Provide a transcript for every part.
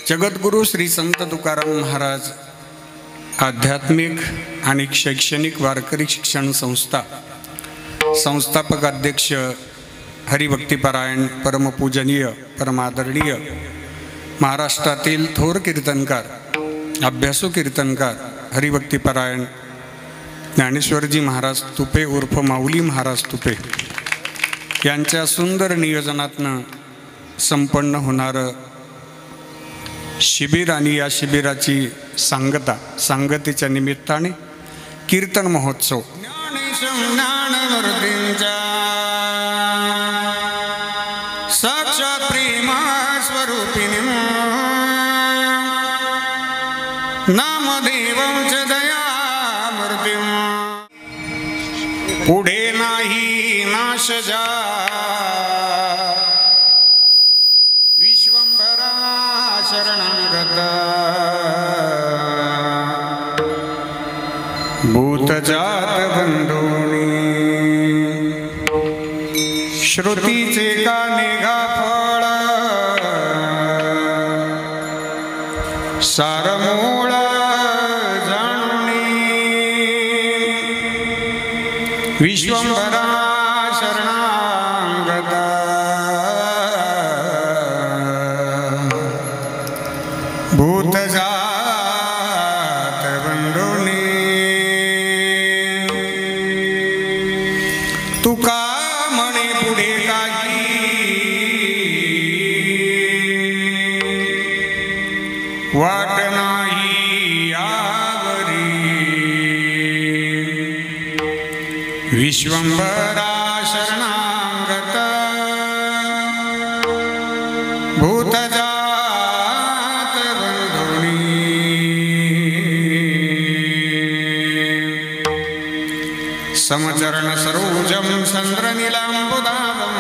जगद्गुरू श्री संत तुकाराम महाराज आध्यात्मिक आणि शैक्षणिक वारकरी शिक्षण संस्था संस्थापक अध्यक्ष हरिभक्तिपरायण परमपूजनीय परमादरणीय महाराष्ट्रातील थोर कीर्तनकार अभ्यासू कीर्तनकार हरिभक्तिपरायण ज्ञानेश्वरजी महाराज तुपे उर्फ माऊली महाराज तुपे यांच्या सुंदर नियोजनातनं संपन्न होणारं शिबिर आणि या शिबिराची सांगतेच्या निमित्ताने कीर्तन महोत्सव साक्षात प्रेमा स्वरूपिणी नामदेवं च दयामूर्तिं पुढे नाही नाश जा विश्वंभरा शरणं गता भूतजात बंधूनी श्रुतीचे काने फळ सारमूळ जाणुनी विश्वंभरा शरणं गता भूतजात बंधूनी तुका म्हणे पुढे काही वाट नाही आवरी विश्वंभरा शरणागत भूतजात समचरण सरोजं चंद्रनीलांबुदाभं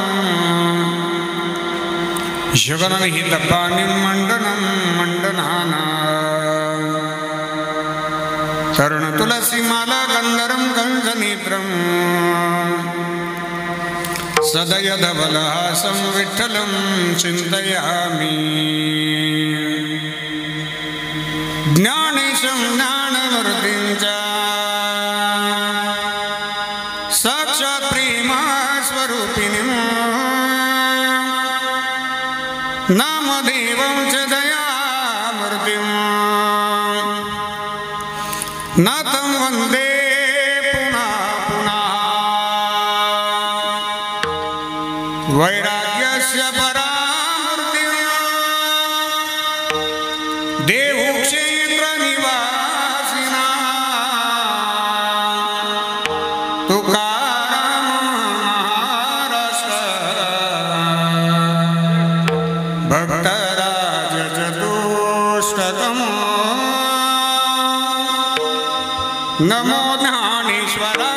जगन्निहितपाणिं मंडनं मंडनाना तरुणतुलसीमाला गन्धरं गंधनेत्रं सदयधवलहासं विठ्ठलं चिन्तयामि ज्ञानेशं ज्ञानमूर्तिं च साक्षात प्रेमा स्वरूपिणी नामदेवं च दयामूर्तिं नाथं वन्दे पुनः पुनः वैराग्यस्य परामूर्तिं देवक्षेत्र निवासिना तुका भक्तराज चतुष्टकम् नमो ज्ञानेश्वरा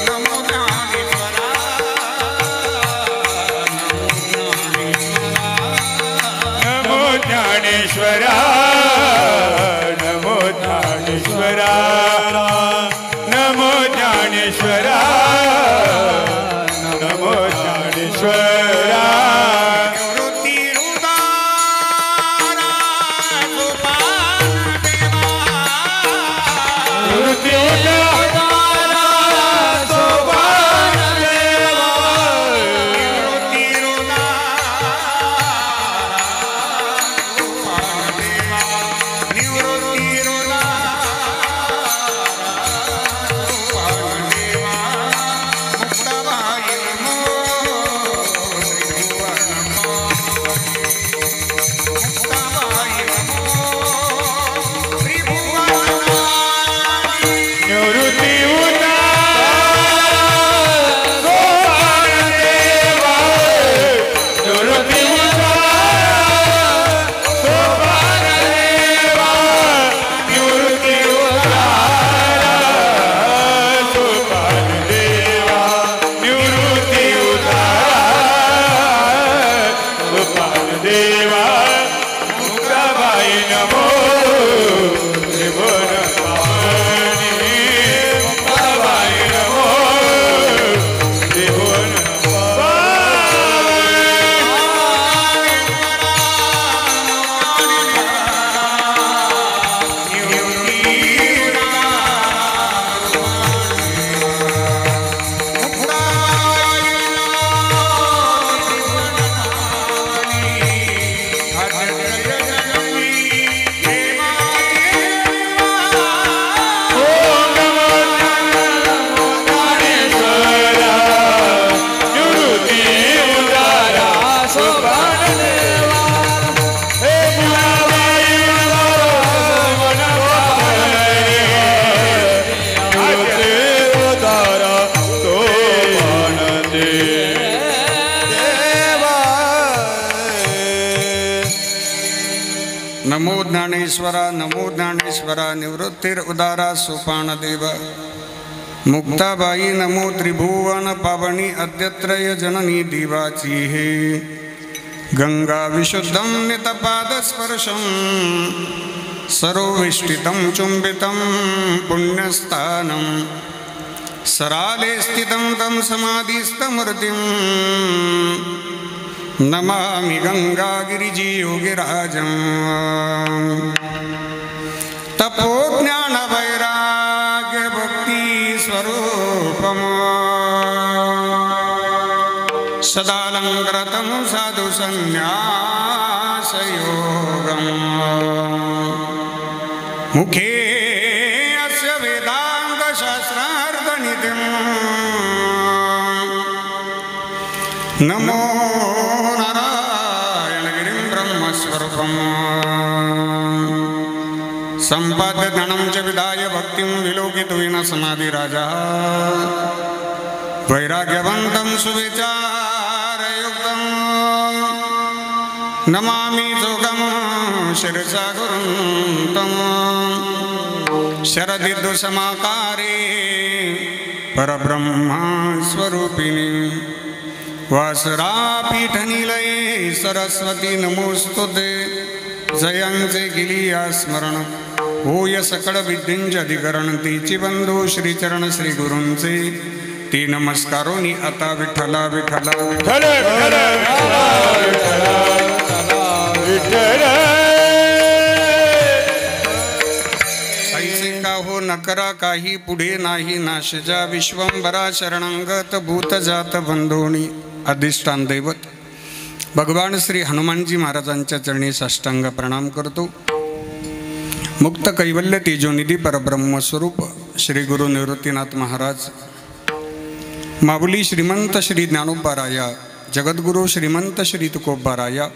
नमो ज्ञानेश्वरा नमो ज्ञानेश्वरा नमो ज्ञानेश्वरा नमो ज्ञानेश्वरा नमो ज्ञानेश्वरा नमो ज्ञानेश्वरा नमो ज्ञानेश्वरा निवृत्तिरुदारा सोपानदेव मुक्ताबाई नमो त्रिभुवन पावनी अद्यत्रय जननी दिवाची हे गंगा विशुद्धं नितपादस्पर्शं सरोविष्टितं चुंबितं पुण्यस्थानं सराले स्थितं तं समाधिस्थमूर्तिं नमामि गंगागिरिजीयोगिराजं तपो ज्ञान वैराग्य भक्ति स्वरूपम् सदालंकृतं साधु संन्यासयोगम् मुखे अस्य वेदांत शास्त्रार्थनिधिं नमो नारायणगिरिं ब्रह्मस्वरूपम् संपाद्य धनं च विदाय भक्तिं विलोकितुविन समाधिराजा वैराग्यवन्तं सुविचारयुक्तं नमामि जोगं शिरसा गुरुं तं शरदिदुसमाकारे परब्रह्मस्वरूपिणी वासरापीठनिलये सरस्वती नमोस्तुते जयांचे गिलिया स्मरण होय सकळ विद्येंचे अधिकरण तीची बंधू श्रीचरण श्री गुरूंचे ती नमस्कारोनी आता विठ्ठला विठ्ठला ऐसे का हो न करा काही पुढे नाही नाशजा विश्वंभरा शरणांगत भूत जात बंधोनी अधिष्ठान दैवत भगवान श्री हनुमानजी महाराजांच्या चरणी साष्टांग प्रणाम करतो। मुक्त कैवल्य तेजोनिधी परब्रह्म स्वरूप श्री गुरु निवृत्तीनाथ महाराज माऊली श्रीमंत श्री ज्ञानोबाराया जगद्गुरु श्रीमंत श्री तुकोबाराया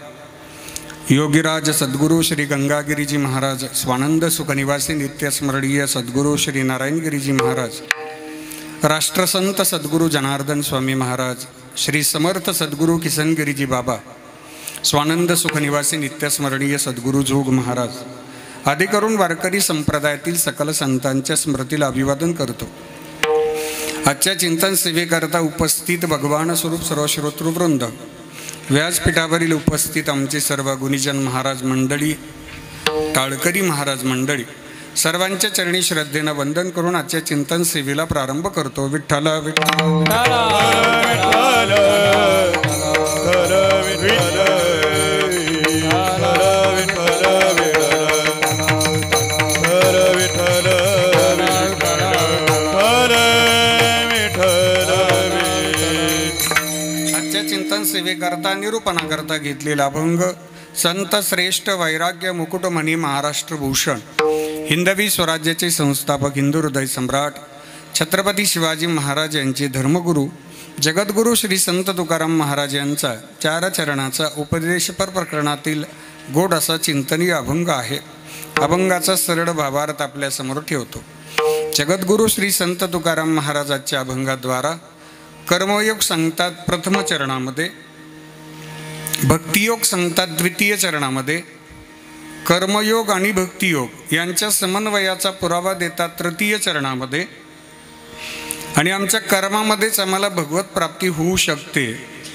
योगीराज सद्गुरु श्री गंगागिरीजी महाराज स्वानंद सुखनिवासी नित्यस्मरणीय सद्गुरु श्री नारायणगिरीजी महाराज राष्ट्रसंत सद्गुरु जनार्दन स्वामी महाराज श्री समर्थ सद्गुरु किसनगिरीजी बाबा स्वानंद सुखनिवासी नित्यस्मरणीय सद्गुरु जोग महाराज आदी करून वारकरी संप्रदायातील सकल संतांच्या स्मृतीला अभिवादन करतो। आजच्या चिंतन सेवेकरता उपस्थित भगवान स्वरूप सर्व श्रोतृवृंद, व्यासपीठावरील उपस्थित आमचे सर्व गुणीजन महाराज मंडळी, टाळकरी महाराज मंडळी, सर्वांच्या चरणी श्रद्धेनं वंदन करून आजच्या चिंतन सेवेला प्रारंभ करतो। विठ्ठल विठ्ठल सेवेकरता निरूपणाकरता घेतलेला अभंग संत श्रेष्ठ वैराग्य मुकुटमणी महाराष्ट्र भूषण हिंदवी स्वराज्याचे संस्थापक हिंदू हृदय सम्राट छत्रपती शिवाजी महाराज यांचे धर्मगुरू जगद्गुरू श्री संत तुकाराम महाराज यांचा चार चरणाचा उपदेशपर प्रकरणातील गोड असा चिंतनीय अभंग आहे। अभंगाचा सरळ भावार्थ आपल्या समोर ठेवतो। जगद्गुरू श्री संत तुकाराम महाराजांच्या अभंगाद्वारा कर्मयोग सांगतात प्रथम चरणामध्ये, भक्तियोग सांगतात द्वितीय चरणामध्ये, कर्मयोग आणि भक्तियोग यांच्या समन्वयाचा पुरावा देतात तृतीय चरणामध्ये, आणि आमच्या कर्मामध्येच आम्हाला भगवत प्राप्ती होऊ शकते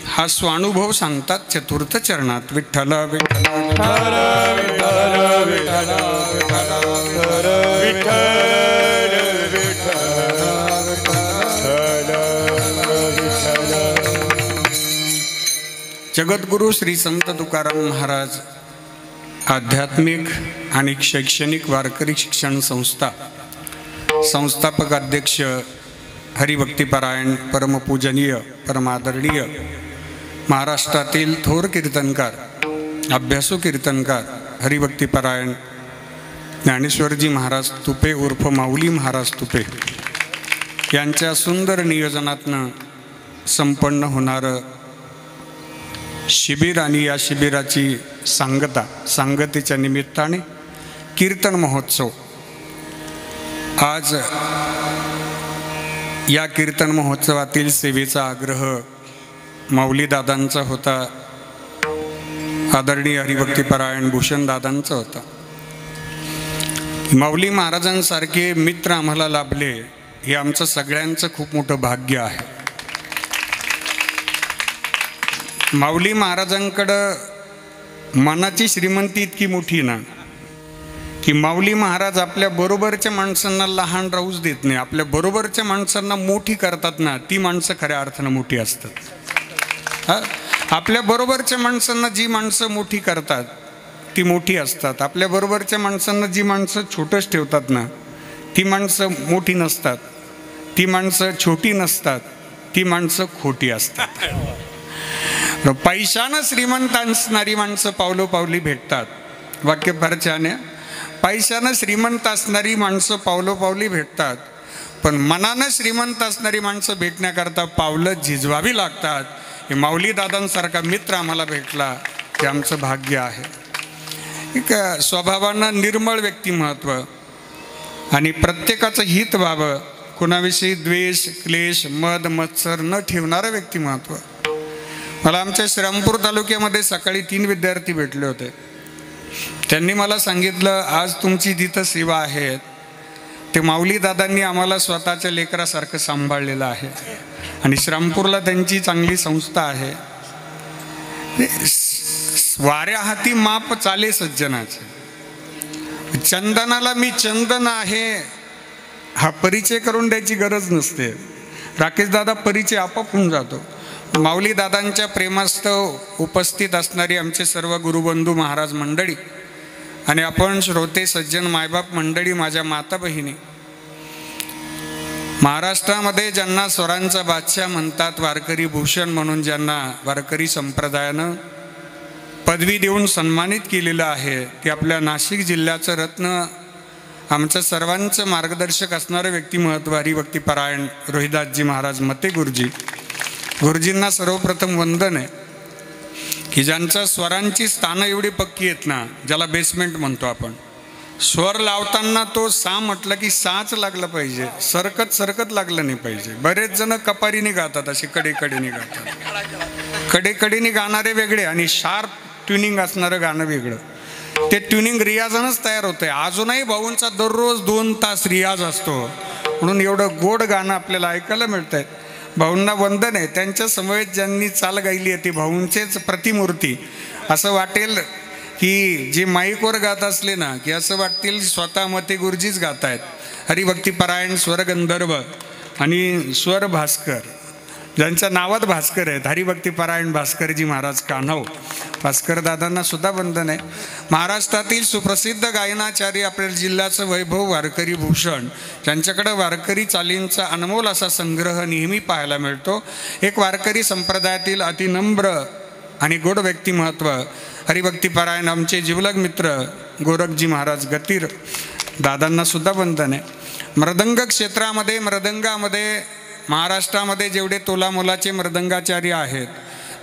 हा स्वानुभव सांगतात चतुर्थ चरणात। विठ्ठल विठ्ठल जगद्गुरू श्री संत तुकाराम महाराज आध्यात्मिक आणि शैक्षणिक वारकरी शिक्षण संस्था संस्थापक अध्यक्ष हरिभक्तिपरायण परमपूजनीय परमादरणीय महाराष्ट्रातील थोर कीर्तनकार अभ्यासू कीर्तनकार हरिभक्तिपरायण ज्ञानेश्वरजी महाराज तुपे उर्फ माऊली महाराज तुपे यांच्या सुंदर नियोजनातनं संपन्न होणारं शिबिर आणि या शिबिराची सांगतेच्या निमित्ताने कीर्तन महोत्सव आज या कीर्तन महोत्सवातील सेवेचा आग्रह माऊलीदादांचा होता, आदरणीय हरिभक्तिपरायण भूषणदादांचा होता। माऊली महाराजांसारखे मित्र आम्हाला लाभले हे आमचं सगळ्यांचं खूप मोठं भाग्य आहे. माऊली महाराजांकडं मनाची श्रीमंती इतकी मोठी ना की माऊली महाराज आपल्या बरोबरच्या माणसांना लहान राहूच देत नाही. आपल्या बरोबरच्या माणसांना मोठी करतात ना, ती माणसं खऱ्या अर्थानं मोठी असतात. आपल्या बरोबरच्या माणसांना जी माणसं मोठी करतात ती मोठी असतात. आपल्या बरोबरच्या माणसांना जी माणसं छोटंच ठेवतात ना, ती माणसं मोठी नसतात, ती माणसं छोटी नसतात, ती माणसं खोटी असतात. पैशानं श्रीमंत असणारी माणसं पावलोपावली भेटतात. वाक्य फार छान आहे. पैशानं श्रीमंत असणारी माणसं पावलोपावली भेटतात, पण मनानं श्रीमंत असणारी माणसं भेटण्याकरता पावलं झिजवावी लागतात. हे माऊली दादांसारखा मित्र आम्हाला भेटला हे आमचं भाग्य आहे. एक स्वभावानं निर्मळ व्यक्तिमत्व आणि प्रत्येकाचं हित व्हावं, कुणाविषयी द्वेष क्लेश मद मत्सर न ठेवणारं व्यक्तिमत्व. मला आमच्या श्रीरामपूर तालुक्यामध्ये सकाळी 3 विद्यार्थी भेटले होते. त्यांनी मला सांगितलं, आज तुमची जिथं सेवा आहे ते माऊली दादांनी आम्हाला स्वतःच्या लेकरासारखं सांभाळलेलं आहे आणि श्रीरामपूरला त्यांची चांगली संस्था आहे. वाऱ्या हाती माप चाले सज्जनाचे. चंदनाला मी चंदन आहे हा परिचय करून द्यायची गरज नसते. राकेश दादा परिचय आपोआप होऊन जातो. माऊली दादांच्या प्रेमास्तव उपस्थित असणारी आमचे सर्व गुरुबंधू महाराज मंडळी आणि आपण श्रोते सज्जन मायबाप मंडळी, माझ्या माता बहिणी, महाराष्ट्रामध्ये ज्यांना स्वरांचा बादशाह म्हणतात, वारकरी भूषण म्हणून ज्यांना वारकरी संप्रदायानं पदवी देऊन सन्मानित केलेलं आहे, ते आपल्या नाशिक जिल्ह्याचं रत्न, आमचं सर्वांचं मार्गदर्शक असणारं व्यक्तिमत्व हरिभक्तीपरायण रोहिदासजी महाराज मते गुरुजींना सर्वप्रथम वंदन आहे की ज्यांच्या स्वरांची स्थानं एवढी पक्की आहेत ना, ज्याला बेसमेंट म्हणतो आपण. स्वर लावताना तो सा म्हटलं की साच लागलं पाहिजे, सरकत लागलं नाही पाहिजे. बरेच जण कपारीने गातात, असे कडेकडेने गातात. कडेकडेने गाणारे वेगळे आणि शार्प ट्युनिंग असणारं गाणं वेगळं. ते ट्युनिंग रियाजानंच तयार होतंय. अजूनही भाऊंचा दररोज 2 तास रियाज असतो, म्हणून एवढं गोड गाणं आपल्याला ऐकायला मिळतंय. भाऊंना वंदन आहे. त्यांच्या समवेत ज्यांनी चाल गायली आहे ती भाऊंचेच प्रतिमूर्ती. असं वाटेल की जे माईकवर गात असले ना की असं वाटतील स्वतः मते गुरुजीच गात आहेत. हरिभक्तीपरायण स्वरगंधर्व आणि स्वर भास्कर, ज्यांच्या नावात भास्कर आहेत, हरिभक्तीपरायण भास्करजी महाराज कान्हव. भास्कर दादांना सुद्धा वंदन आहे. महाराष्ट्रातील सुप्रसिद्ध गायनाचार्य, आपल्या जिल्ह्याचं वैभव वारकरी भूषण, ज्यांच्याकडं वारकरी चालींचा अनमोल असा संग्रह नेहमी पाहायला मिळतो. एक वारकरी संप्रदायातील अतिनम्र आणि गोड व्यक्तिमत्व हरिभक्तीपरायण आमचे जिवलग मित्र गोरखजी महाराज गतीर दादांना सुद्धा वंदन आहे. मृदंग क्षेत्रामध्ये, मृदंगामध्ये महाराष्ट्रामध्ये जेवढे तोलामोलाचे मृदंगाचार्य आहेत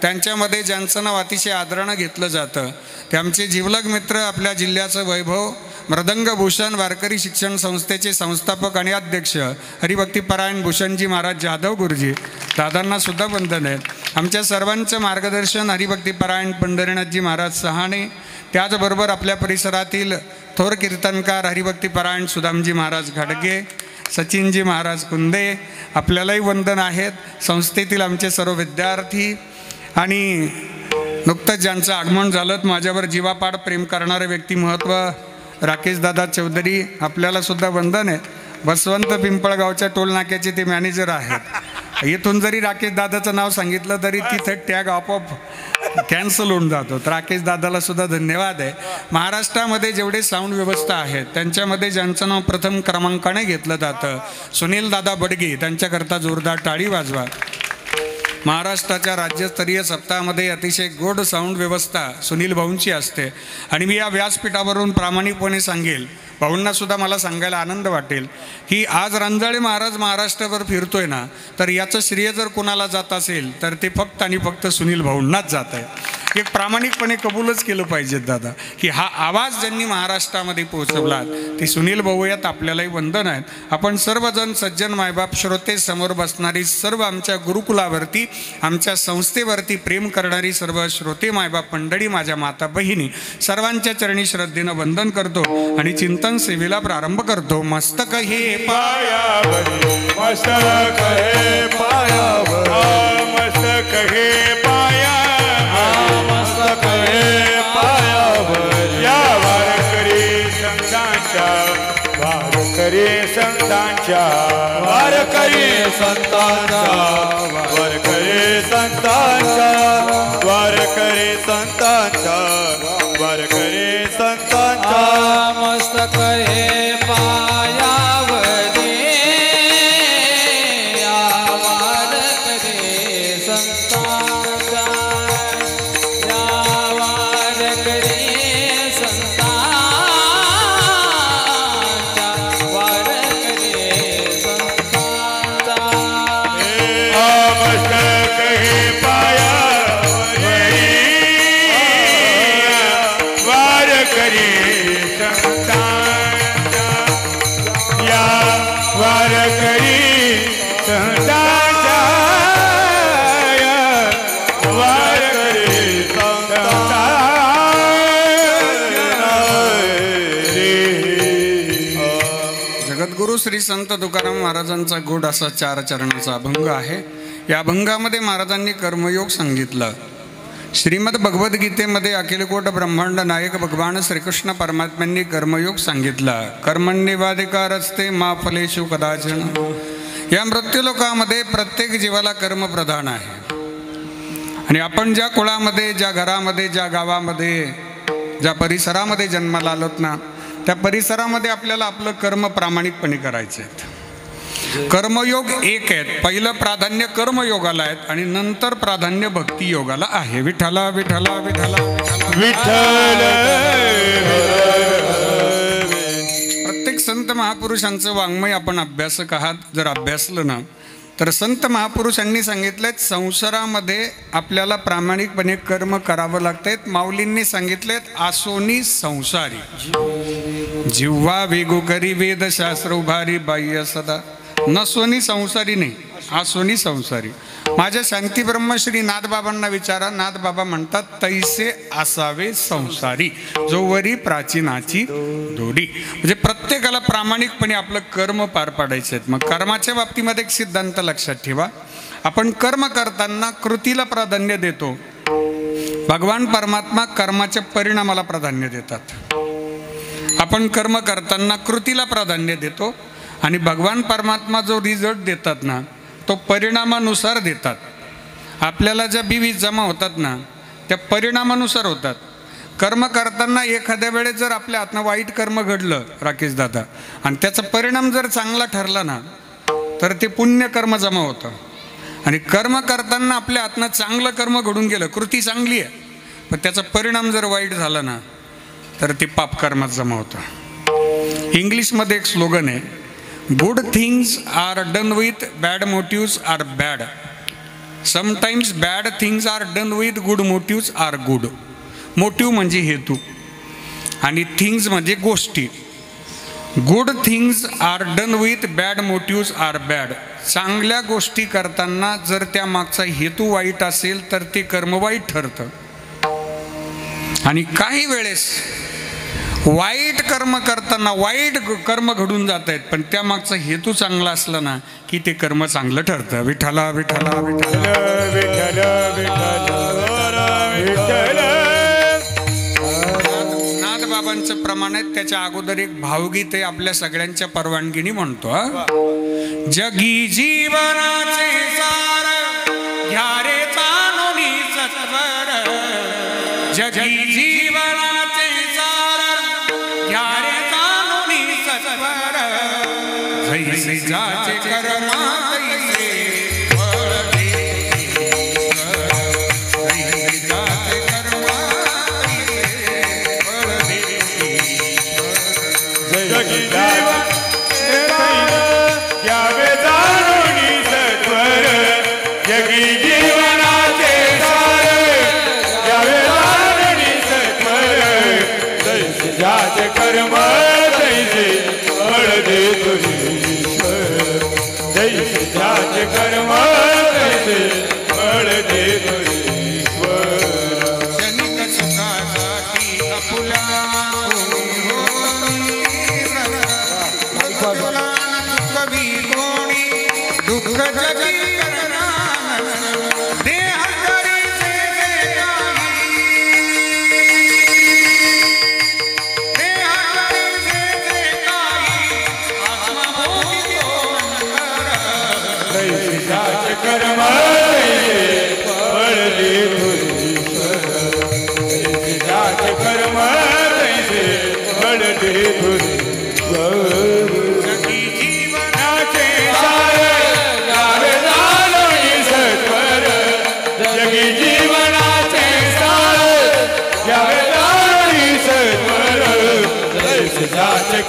त्यांच्यामध्ये ज्यांचं नाव अतिशय आदरानं घेतलं जातं ते आमचे जिवलग मित्र, आपल्या जिल्ह्याचं वैभव, मृदंगभूषण वारकरी शिक्षण संस्थेचे संस्थापक आणि अध्यक्ष हरिभक्तीपरायण भूषणजी महाराज जाधव गुरुजी दादांना सुद्धा वंदन आहेत. आमच्या सर्वांचं मार्गदर्शन हरिभक्तीपरायण पंढरीनाथजी महाराज सहाणे, त्याचबरोबर आपल्या परिसरातील थोर कीर्तनकार हरिभक्तीपरायण सुदामजी महाराज घाडगे, सचिनजी महाराज कुंदे, आपल्यालाही वंदन आहेत. संस्थेतील आमचे सर्व विद्यार्थी आणि नुकतंच ज्यांचं आगमन झालं, माझ्यावर जीवापाड प्रेम करणारं व्यक्तिमत्व राकेशदादा चौधरी, आपल्याला सुद्धा वंदन आहे. बसवंत पिंपळगावच्या टोलनाक्याचे ते मॅनेजर आहेत. इथून जरी राकेशदादाचं नाव सांगितलं तरी तिथं टॅग आपोआप कॅन्सल होऊन जातो. तर राकेशदादाला सुद्धा धन्यवाद आहे. महाराष्ट्रामध्ये जेवढे साऊंड व्यवस्था आहेत त्यांच्यामध्ये ज्यांचं नाव प्रथम क्रमांकाने घेतलं जातं, सुनील दादा बडगे, त्यांच्याकरता जोरदार टाळी वाजवा. महाराष्ट्राच्या राज्यस्तरीय सप्ताहामध्ये अतिशय गोड साऊंड व्यवस्था सुनील भाऊंची असते आणि मी या व्यासपीठावरून प्रामाणिकपणे सांगेल, भाऊंना सुद्धा मला सांगायला आनंद वाटेल की आज रंजाळे महाराज महाराष्ट्रावर फिरतोय ना, तर याचं श्रेय जर कोणाला जात असेल तर ते फक्त आणि फक्त सुनील भाऊंनाच जात आहे. एक प्रामाणिकपणे कबूलच केलं पाहिजे दादा की हा आवाज ज्यांनी महाराष्ट्रामध्ये पोहोचवला ते सुनील भाऊ यात आपल्यालाही वंदन आहेत. आपण सर्वजण सज्जन मायबाप श्रोते समोर बसणारी सर्व आमच्या गुरुकुलावरती आमच्या संस्थेवरती प्रेम करणारी सर्व श्रोते मायबाप मंडळी माझ्या माता बहिणी सर्वांच्या चरणी श्रद्धेनं वंदन करतो आणि चिंतन सेवेला प्रारंभ करतो. मस्तक हे पायावर मस्तक हे पायावर मस्तक हे पायावर मस्तक हे पायावर या वारकरी संतांच्या वारकरी संतांच्या वारकरी संतांच्या वारकरी संतांच्या वारकरी संतांच्या वारकरी संतांच्या मस्तक हे पायावरी या वारकरी संतांच्या या वारकरी संतांच्या वारकरी संतांच्या मस्तक हे पायावरी वारकरी संतांच्या या वारकरी संतांच्या वारकरी जगद्गुरु श्री संत तुकाराम महाराजांचा गोड असा 4 चरणाचा अभंग आहे. या अभंगामध्ये महाराजांनी कर्मयोग सांगितलं. श्रीमद भगवद्गीतेमध्ये अखिलकोट ब्रह्मांड नायक भगवान श्रीकृष्ण परमात्म्यांनी कर्मयोग सांगितला. कर्मण्येवाधिकारस्ते मा फलेषु कदाचन. या मृत्यूलोकामध्ये प्रत्येक जीवाला कर्मप्रधान आहे आणि आपण ज्या कुळामध्ये ज्या घरामध्ये ज्या गावामध्ये ज्या परिसरामध्ये जन्माला आलोत ना त्या परिसरामध्ये आपल्याला आपलं कर्म प्रामाणिकपणे करायचे आहेत. कर्मयोग एक आहेत. पहिलं प्राधान्य कर्मयोगाला आहेत आणि नंतर प्राधान्य भक्ती योगाला आहे. विठ्ठला विठ्ठला विठ्ठला विठ्ठल. प्रत्येक संत महापुरुषांचं वाङ्मय आपण अभ्यासक आहात. जर अभ्यासलं ना तर संत महापुरुषांनी सांगितलंय संसारामध्ये आपल्याला प्रामाणिकपणे कर्म करावं लागतंय. माऊलींनी सांगितलेत आसोनी संसारी जिव्हा वेगो करी वेदशास्त्र उभारी बाह्य सदा. नसोनी संसारी नाही आसोनी संसारी. माझ्या शांती ब्रह्मश्री नाथबाबांना विचारा. नाथबाबा म्हणतात तैसे असावे संसारी जोवरी प्राचीनाची दोरी. म्हणजे प्रत्येकाला प्रामाणिकपणे आपलं कर्म पार पाडायचे आहेत. मग कर्माच्या बाबतीमध्ये एक सिद्धांत लक्षात ठेवा. आपण कर्म करताना कृतीला प्राधान्य देतो. भगवान परमात्मा कर्माच्या परिणामाला प्राधान्य देतात. आपण कर्म करताना कृतीला प्राधान्य देतो आणि भगवान परमात्मा जो रिझल्ट देतात ना तो परिणामानुसार देतात. आपल्याला ज्या बीवी जमा होतात ना त्या परिणामानुसार होतात. कर्म करताना एखाद्या वेळेस जर आपल्या हातनं वाईट कर्म घडलं राकेश दादा आणि त्याचा परिणाम जर चांगला ठरला ना तर ते पुण्यकर्म जमा होतं. आणि कर्म करताना आपल्या हातनं चांगलं कर्म घडून गेलं कृती चांगली आहे पण त्याचा परिणाम जर वाईट झाला ना तर ते पापकर्मात जमा होतं. इंग्लिशमध्ये एक स्लोगन आहे good things are done with bad motives are bad. Sometimes bad things are done with good motives are good. Motive म्हणजे हेतू आणि थिंग्स म्हणजे गोष्टी. Good things are done with bad motives are bad. चांगल्या गोष्टी करताना जर त्या मागचा हेतू वाईट असेल तर ते कर्म वाईट ठरतं. आणि काही वेळेस वाईट कर्म करताना वाईट कर्म घडून जात आहेत पण त्या मागचा हेतू चांगला असला ना की ते कर्म चांगलं ठरतं. विठ्ठला विठ्ठला विठ्ठला विठ्ठल विठ्ठल. नाथबाबांचं प्रमाण आहे. त्याच्या अगोदर एक भावगीत आहे आपल्या सगळ्यांच्या परवानगीने म्हणतो. जगी जीवनाचे सार घ्या रे तानुनी सत्वर. जगी जीवनाचे सार घ्या रे तानुनी सत्वर. जैसे जाचे कर्मा तैसे फळ दे. जैसे जाचे कर्मा तैसे फळ दे. जगी जीवन घ्यावे जाणूनी सत्वर. जगी जीवनाचे सार घ्यावे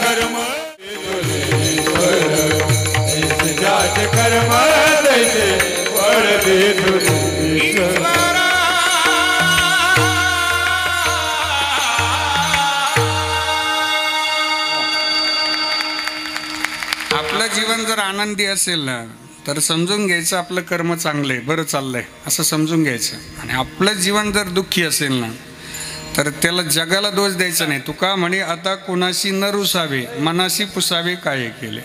कर्म ज्याचे कर्म तैसे फळ देतो आपलं जीवन जर आनंदी असेल ना तर समजून घ्यायचं आपलं कर्म चांगलंय, बरं चाललंय असं समजून घ्यायचं. आणि आपलं जीवन जर दुःखी असेल ना तर त्याला जगाला दोष द्यायचा नाही. तुका म्हणे आता कुणाशी न रुसावे, मनाशी पुसावे काय केले,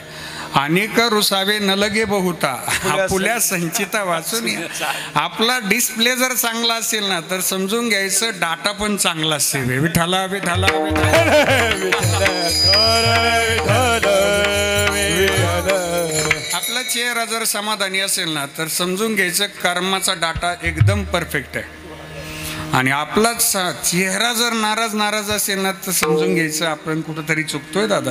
अनेक रुसावे न लगे बहुता, आपुल्या संचिता वाचून या. आपला डिस्प्ले जर चांगला असेल ना तर समजून घ्यायचं डाटा पण चांगला असेल. विठाला विठाला आपला चेहरा जर समाधानी असेल ना तर समजून घ्यायचं कर्माचा डाटा एकदम परफेक्ट आहे. आणि आपला चेहरा जर नाराज असेल ना तर समजून घ्यायचं आपण कुठंतरी चुकतोय दादा,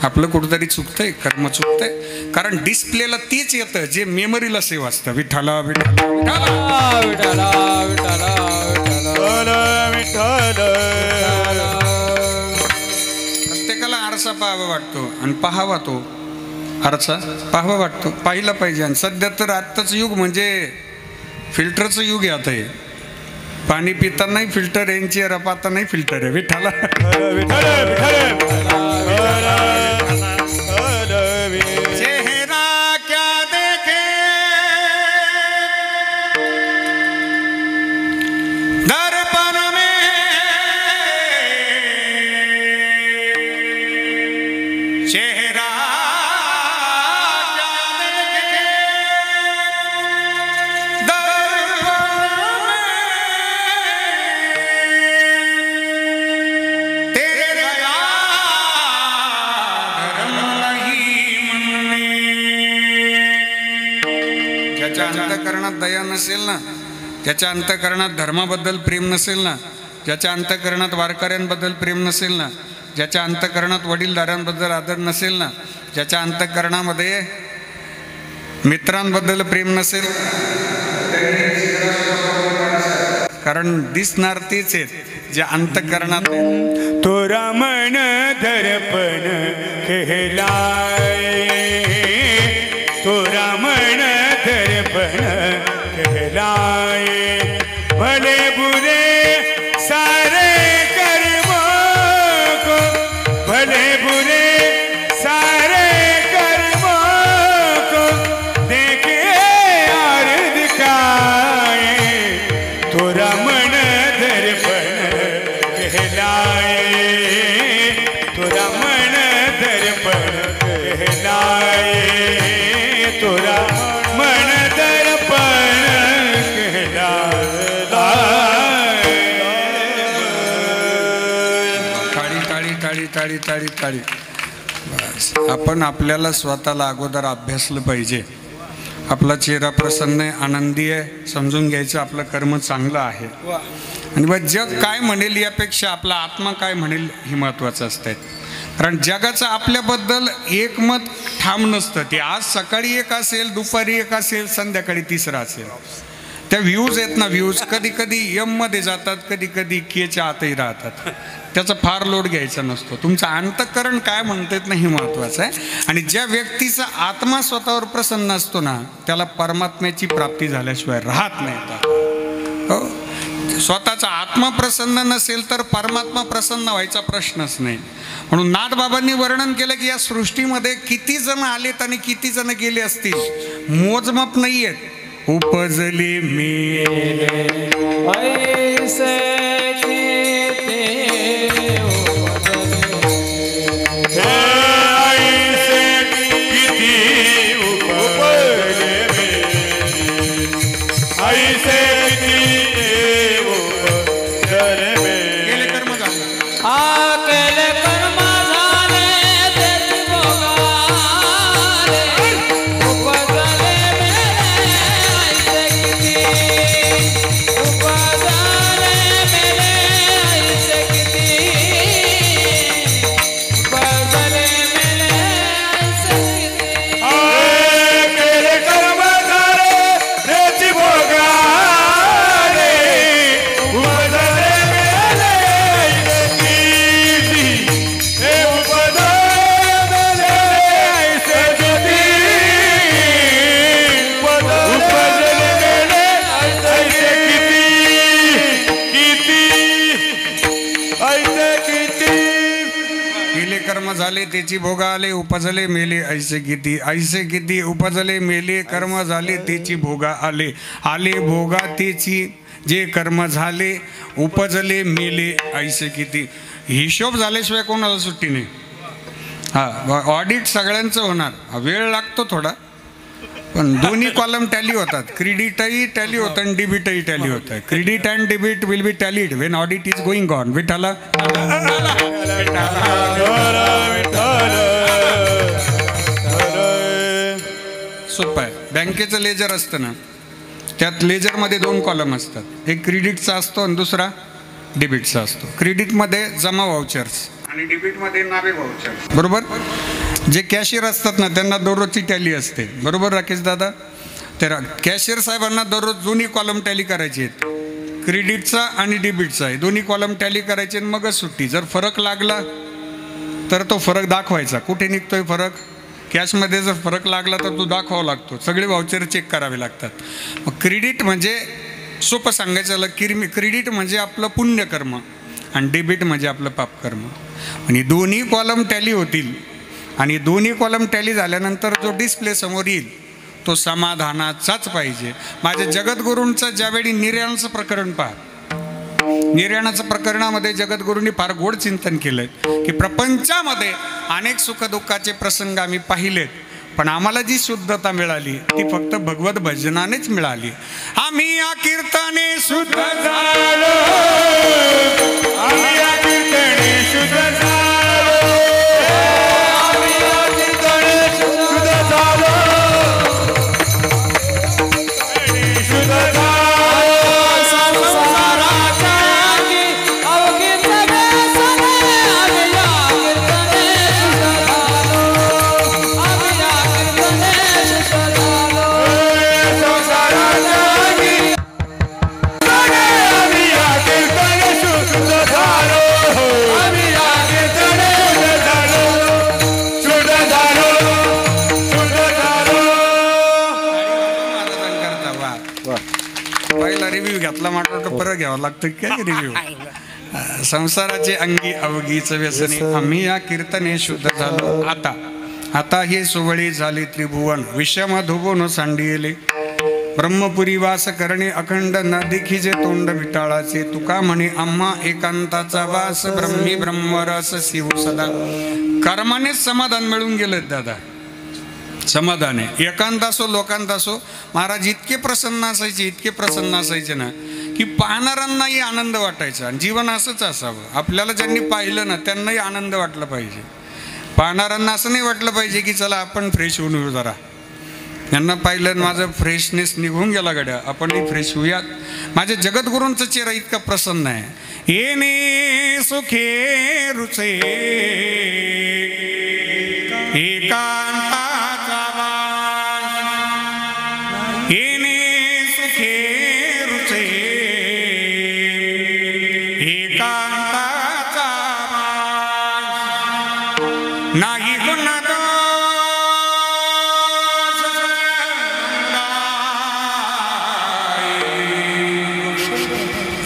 आपलं कुठंतरी चुकतंय, कर्म चुकतंय. कारण डिस्प्लेला तीच येतं जे मेमरीला सेव असतं. विठाला विठाला विठाला विठाला प्रत्येकाला आरसा पाहावा वाटतो आणि पाहावा तो आरसा पाहावा वाटतो, पाहिला पाहिजे. आणि सध्या तर आत्ताचं युग म्हणजे फिल्टरचं युग आहे. आता हे पाणी पितानाही फिल्टर, यांची रपातानाही फिल्टर आहे. विठाला चेहरा क्या देखे दर्पण में, चेहरा क्या देखे दर्पण में, तेरे दया धर्म नहीं मन में. ज्याच्या अंतःकरणात दया नसेल ना, ज्याच्या अंतःकरणात धर्माबद्दल प्रेम नसेल ना, ज्याच्या अंतःकरणात वारकऱ्यांबद्दल प्रेम नसेल ना, ज्याच्या अंतःकरणात वडीलधाऱ्यांबद्दल आदर नसेल ना, ज्याच्या अंतःकरणामध्ये मित्रांबद्दल प्रेम नसेल, कारण दिसणार तेच आहेत जे अंतःकरणात आहेत. तो रमण दर्पण कहलाए, तो रमण दर्पण कहलाए. भले बुरे सारे कर्मों को, भले बुरे सारे कर्मों को देखे और दिखाए. तो रमण दर्पण कहलाए, तो रमण दर्पण कहलाए, तो रमण दर्पण टाळी टाळी टाळी. बस आपण आपल्याला स्वतःला अगोदर अभ्यासलं पाहिजे. आपला चेहरा प्रसन्न आहे, आनंदी आहे, समजून घ्यायचं आपलं कर्म चांगलं आहे. आणि बस जग काय म्हणेल यापेक्षा आपला आत्मा काय म्हणेल हे महत्त्वाचं असतं. कारण जगाचं आपल्याबद्दल एकमत ठाम नसतं. ते आज सकाळी एक असेल, दुपारी एक असेल, संध्याकाळी तिसरा असेल. त्या व्ह्यूज आहेत ना, व्ह्यूज कधी कधी यममध्ये जातात, कधी कधी केच्या आतही राहतात. त्याचा फार लोड घ्यायचा नसतो. तुमचं अंतःकरण काय म्हणतात ना हे महत्त्वाचं आहे. आणि ज्या व्यक्तीचा आत्मा स्वतःवर प्रसन्न असतो ना त्याला परमात्म्याची प्राप्ती झाल्याशिवाय राहत नाही. हो, स्वतःचा आत्मा प्रसन्न नसेल तर परमात्मा प्रसन्न व्हायचा प्रश्नच नाही. म्हणून नाथबाबांनी वर्णन केलं की या सृष्टीमध्ये किती जण आलेत आणि किती जण गेले असतील, मोजमाप नाही आहेत. उपजले मेले ऐसे किती उपजले झाले त्याची भोगा आले उपजले मेले ऐसे किती उपजले मेले कर्म झाले त्याची भोगा आले आले भोगा त्याची जे कर्म झाले उपजले मेले ऐसे किती. हिशोब झाल्याशिवाय कोणाला सुट्टी नाही. हा ऑडिट सगळ्यांचं होणार, वेळ लागतो थोडा, पण दोन्ही कॉलम टॅली होतात. क्रेडिटही टॅली होतं आणि डेबिटही टॅली होतं. Credit and debit will be tallied when audit is going on. विठाला सोपं आहे. बँकेचं लेजर असतं ना, त्यात लेजरमध्ये 2 कॉलम असतात. एक क्रेडिटचा असतो आणि दुसरा डेबिटचा असतो. क्रेडिटमध्ये जमा व्हाउचर्स आणि डेबिटमध्ये नावे व्हाउचर्स. बरोबर. जे कॅशियर असतात ना त्यांना दररोजची टॅली असते. बरोबर राकेश दादा. तर कॅशियर साहेबांना दररोज दोन्ही कॉलम टॅली करायचे आहेत. क्रेडिटचा आणि डेबिटचा आहे दोन्ही कॉलम टॅली करायचे आणि मगच सुट्टी. जर फरक लागला तर तो फरक दाखवायचा. कुठे निघतोय फरक? कॅशमध्ये जर फरक लागला तर तो दाखवावा लागतो. सगळे व्हाउचर चेक करावे लागतात. मग क्रेडिट म्हणजे सोपं सांगायचं झालं, क्रेडिट म्हणजे आपलं पुण्यकर्म आणि डेबिट म्हणजे आपलं पापकर्म. आणि दोन्ही कॉलम टॅली होतील आणि दोन्ही कॉलम टॅली झाल्यानंतर जो डिस्प्ले समोर येईल तो समाधानाचाच पाहिजे. माझ्या जगद्गुरूंचं ज्यावेळी निर्याणाचं प्रकरण पहा, निर्याणाचं प्रकरणामध्ये जगद्गुरूंनी फार गोड चिंतन केलंय की प्रपंचामध्ये अनेक सुखदुःखाचे प्रसंग आम्ही पाहिलेत, पण आम्हाला जी शुद्धता मिळाली ती फक्त भगवत भजनानेच मिळाली. आम्ही या कीर्तने शुद्ध झालो, आम्ही या कीर्तने शुद्ध झालो, आम्ही या कीर्तने शुद्ध झालो, शुद्ध झालो. रिव्ह्यू घेतला म्हटलं परत घ्यावं लागतं काय रिव्ह्यू. संसाराचे अंगी अवघीच व्यसनी आम्ही या कीर्तने शुद्ध झालो. आता हे सुवळी झाले त्रिभुवन विषम धुवून सांडिले. ब्रह्मपुरी वास करणे अखंड न देखीजे तोंड विटाळाचे. तुका म्हणे आम्हा एकांताचा वास ब्रह्मी ब्रह्मरस शिव सदा. कर्माने समाधान मिळून गेलेत दादा. समाधान आहे. एकांत असो लोकांत असो महाराज इतके प्रसन्न असायचे ना की पाहणाऱ्यांनाही आनंद वाटायचा. आणि जीवन असंच असावं. आपल्याला ज्यांनी पाहिलं ना त्यांनाही आनंद वाटला पाहिजे. पाहणाऱ्यांना असं नाही वाटलं पाहिजे की चला आपण फ्रेश होऊन येऊ जरा. यांना पाहिलं माझं फ्रेशनेस निघून गेला गड्या, आपणही फ्रेश होऊयात. माझ्या जगद्गुरूंचा चेहरा इतका प्रसन्न आहे. येणे सुखे रुचे एकांताचा वास, येणे सुखे रुचे एकांताचा वास. नाही गुणदोष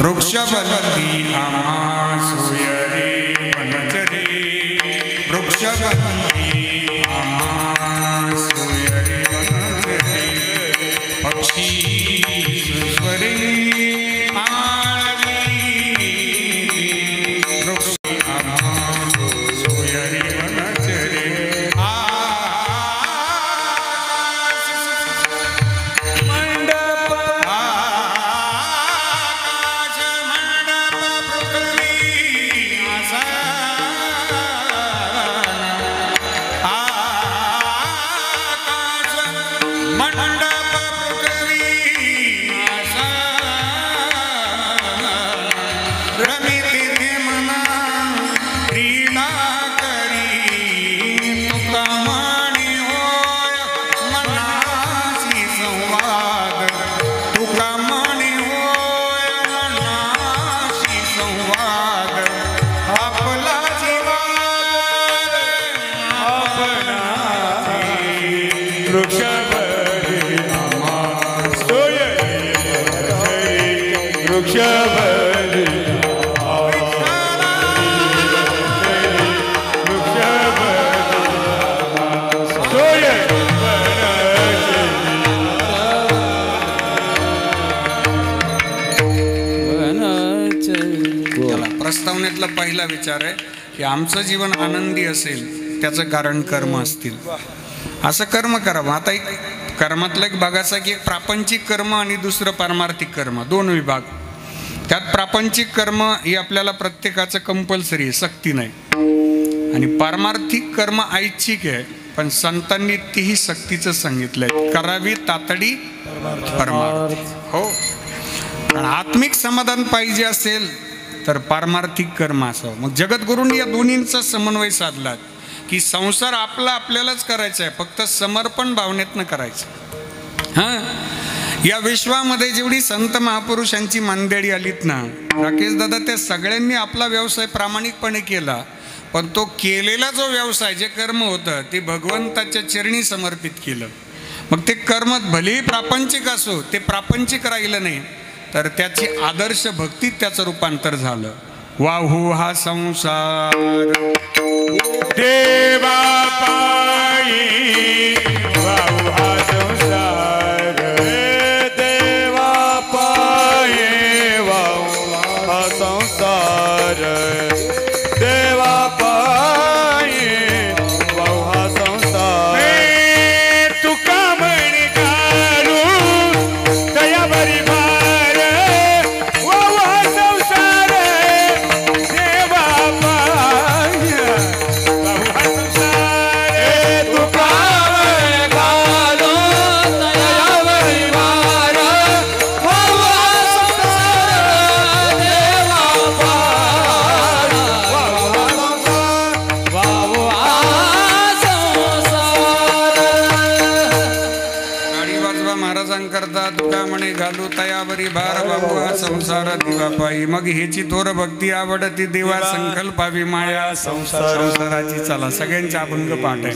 वृक्षबंदी आम्हा सोयरे वनचरे. वृक्षबंदी आम्हा सोयरे वनचरे. पक्षी सुस्वरे आळवी. वृक्ष आम्हा सोयरे वनचरे. मंडप वृक्षबंदी प्रस्तावनेतला पहिला विचार आहे की आमचं जीवन आनंदी असेल त्याचं कारण कर्म असतील, असं कर्म करावं. आता एक कर्मातला एक भागाचा की एक प्रापंचिक कर्म आणि दुसरं पारमार्थिक कर्म, दोन विभाग. त्यात प्रापंचिक कर्म ही आपल्याला प्रत्येकाचं कंपल्सरी आहे, सक्ती नाही. आणि पारमार्थिक कर्म ऐच्छिक आहे, पण संतांनी तीही सक्तीचं सांगितलंय, करावी तातडी परमार्थ. हो, कारण आत्मिक समाधान पाहिजे असेल तर पारमार्थिक कर्म असावं. मग जगद्गुरूंनी या दोन्हींचा समन्वय साधला की संसार आपला आपल्यालाच करायचा आहे, फक्त समर्पण भावनेतनं करायचं. हां, या विश्वामध्ये जेवढी संत महापुरुषांची मंडळी आलीत ना राकेश दादा, त्या सगळ्यांनी आपला व्यवसाय प्रामाणिकपणे केला, पण तो केलेला जो व्यवसाय जे कर्म होतं ते भगवंताच्या चरणी समर्पित केलं. मग ते कर्म भलेही प्रापंचिक असो, ते प्रापंचिक राहिलं नाही, तर त्याची आदर्श भक्तीत त्याचं रूपांतर झालं. वाहू हा संसार देवा पायी, वाहू हा संसार देवा पायी, वाहू हा संसार देवा पायी, वाहू हा संसार. तुका म्हणे घालू तयावरी भार, वाहू हा संसार देवा पायी, वाहू हा संसार. तुका म्हणे घालू तयावरी भार, वाहू हा संसार देवा पायी, वाहू हा संसार, वाहू हा संसार. गाडी वाजवा महाराजांकरता, तुका म्हणे घालू तयावरी भार, बाबू हा संसार दिवा पायी. मग हेची थोर भक्ती आवडती देवा, संकल्पावी माया संसाराची. चला, सगळ्यांचे अभंग पाठ आहे.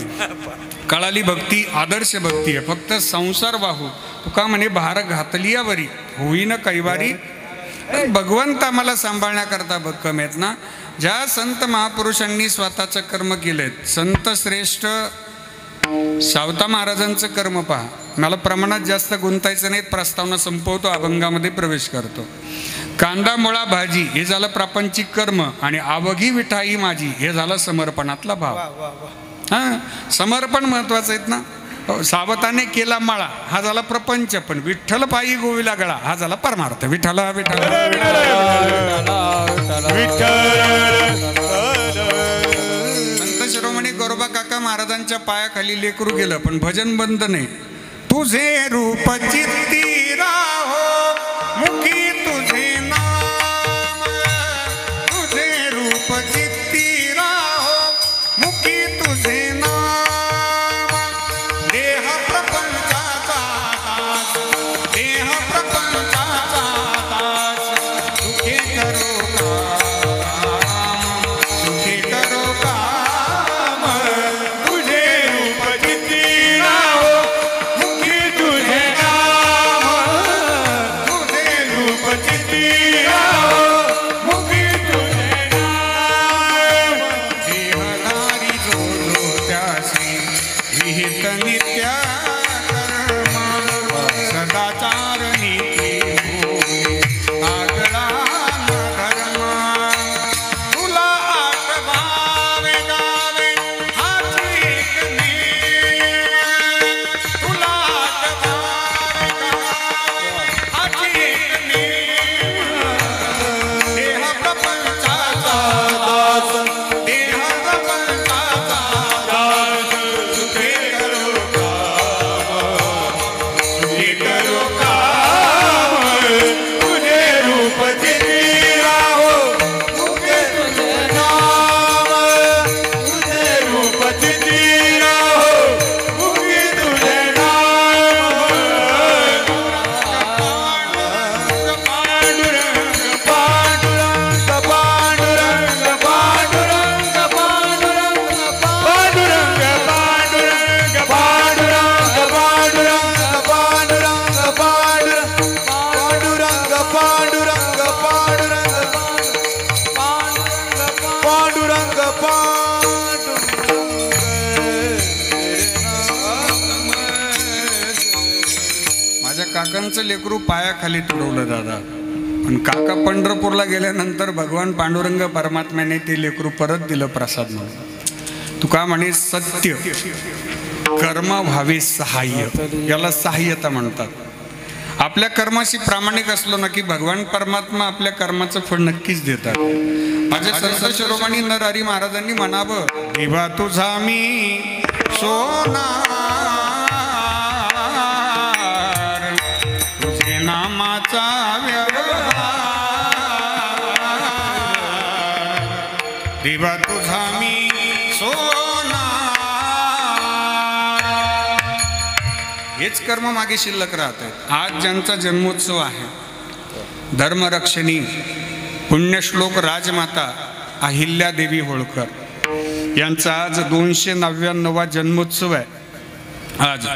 कळाली भक्ती आदर्श भक्ती आहे, फक्त संसार वाहू तुका म्हणे भार घातली यावरी, होईन कैवारी. भगवंत आम्हाला सांभाळण्याकरता भक्कम आहेत ना. ज्या संत महापुरुषांनी स्वतःचं कर्म केलेत, संत श्रेष्ठ सावता महाराजांचं कर्म पहा. मला प्रमाणात जास्त गुंतायचं नाही, प्रस्तावना संपवतो, अभंगामध्ये प्रवेश करतो. कांदा मुळा भाजी हे झालं प्रापंचिक कर्म, आणि आवघी विठाई माझी हे झालं समर्पणातला भाव. हां, समर्पण महत्वाचं आहेत ना. सावताने केला माळा हा झाला प्रपंच, पण विठ्ठल पायी गोविला गळा हा झाला परमार्थ. विठ्ठला विठ्ठला संत शिरोमणी गोरोबा काका महाराजांच्या पायाखाली लेकरू गेलं, पण भजन बंद नाही. तुझे रूप चित्ती राहो मुखी तुझे नाम, तुझे रूप चित्ती राहो मुखी तुझे नाम. देह प्रपंचाचा दास, देह प्रपंचाचा दास, सुखे करो काम, सुखे करो काम. तुझे रूप चित्ती राहो मुखी तुझे नाम, तुझे रूप चित्ती राहो मुखी तुझे नाम. देहधारी जो जो त्यासी विहित नित्या कर्मा, सदाचार नीती होय आगळा न धर्मा. तुला आत भावे गावे हाची एक नेम, तुला आत भावे गावे हाची एक नेम. देह प्रपंचाचा दास, देह प्रपंचाचा दास, सुखे करो काम, सुखे करो काम. तुझे रूप चित्ती राहो मुखे तुझे नाम, तुझे रूप चित्ती राहो मुखे तुझे नाम. पांडुरंग पांडुरंग पांडुरंग पांडुरंग पांडुरंग पांडुरंग पांडुरंग पांडुरंग पांडुरंग पांडुरंग पांडुरंग पांडुरंग पांडुरंग माझ्या काकांचं लेकरू पायाखाली तुडवलं दादा. पण काका पंढरपूरला गेल्यानंतर भगवान पांडुरंग परमात्म्याने ते लेकरू परत दिलं प्रसाद म्हणून. तुका म्हणे सत्य कर्म व्हावे सहाय्य, याला सहाय्यता म्हणतात. आपल्या कर्माशी प्रामाणिक असलो ना की भगवान परमात्मा आपल्या कर्माचं फळ नक्कीच देतात. माझ्या संत शिरोमणी नरहरी महाराजांनी म्हणावं, देवा तुझा मी सोनार, तुझे नामाचा व्यवहार, देवा तुझा मी सोनार. हेच कर्म मागे शिल्लक राहत आहेत. आज ज्यांचा जन्मोत्सव आहे, धर्मरक्षणी पुण्यश्लोक राजमाता अहिल्यादेवी होळकर यांचा आज 299वा जन्मोत्सव आहे. आज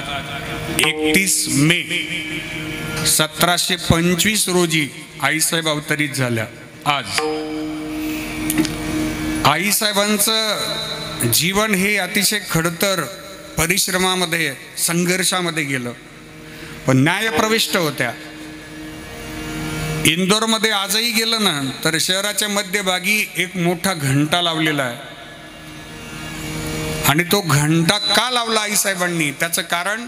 31 मे 1725 रोजी आईसाहेब अवतरित झाल्या. आज आईसाहेबांचं जीवन हे अतिशय खडतर परिश्रमामध्ये संघर्षामध्ये गेलं, पण न्यायप्रविष्ट होत्या. इंदोरमध्ये आजही गेलं ना तर शहराच्या मध्यभागी एक मोठा घंटा लावलेला आहे. आणि तो घंटा का लावला आईसाहेबांनी, त्याचं कारण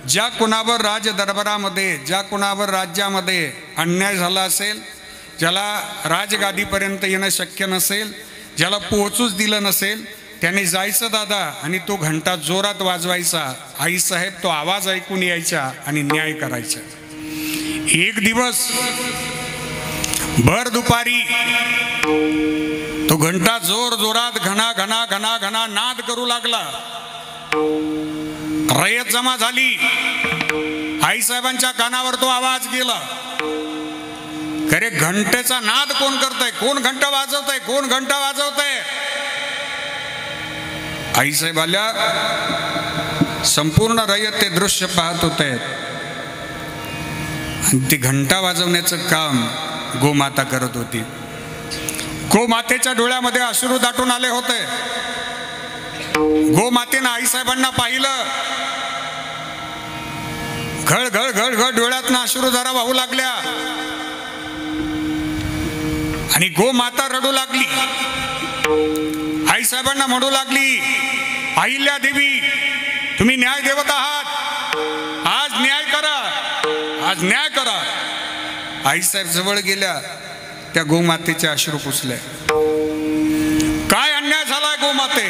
ज्या कुणावर राज दरबारामध्ये, ज्या कुणावर राज्यामध्ये अन्याय झाला असेल, ज्याला राजगादीपर्यंत येणं शक्य नसेल, ज्याला पोहोचूच दिलं नसेल, त्याने जायचं दादा आणि तो घंटा जोरात वाजवायचा. आईसाहेब तो आवाज ऐकून यायचा आणि न्याय करायचा. एक दिवस भर दुपारी तो घंटा जोर जोरात घना घना घना घना नाद करू लागला. रयत जमा झाली. आईसाहेबांच्या कानावर तो आवाज गेला. खरे घंटेचा नाद कोण करतंय, कोण घंटा वाजवतंय, कोण घंटा वाजवतंय. आईसाहेब आल्या. संपूर्ण रयत ते दृश्य पाहत होते. आणि ती घंटा वाजवण्याचं काम गोमाता करत होती. गोमातेच्या डोळ्यामध्ये अश्रू दाटून आले होते. गोमातेनं आईसाहेबांना पाहिलं. घळ घळ घळ घळ डोळ्यातनं अश्रूधारा वाहू लागल्या. आणि गोमाता रडू लागली. आईसाहेबांना म्हणू लागली, अहिल्या देवी तुम्ही न्याय देवत आहात, आज न्याय करा, आज न्याय करा. आईसाहेब जवळ गेल्या. त्या गोमातेचे अश्रू पुसले. काय अन्याय झालाय गोमाते.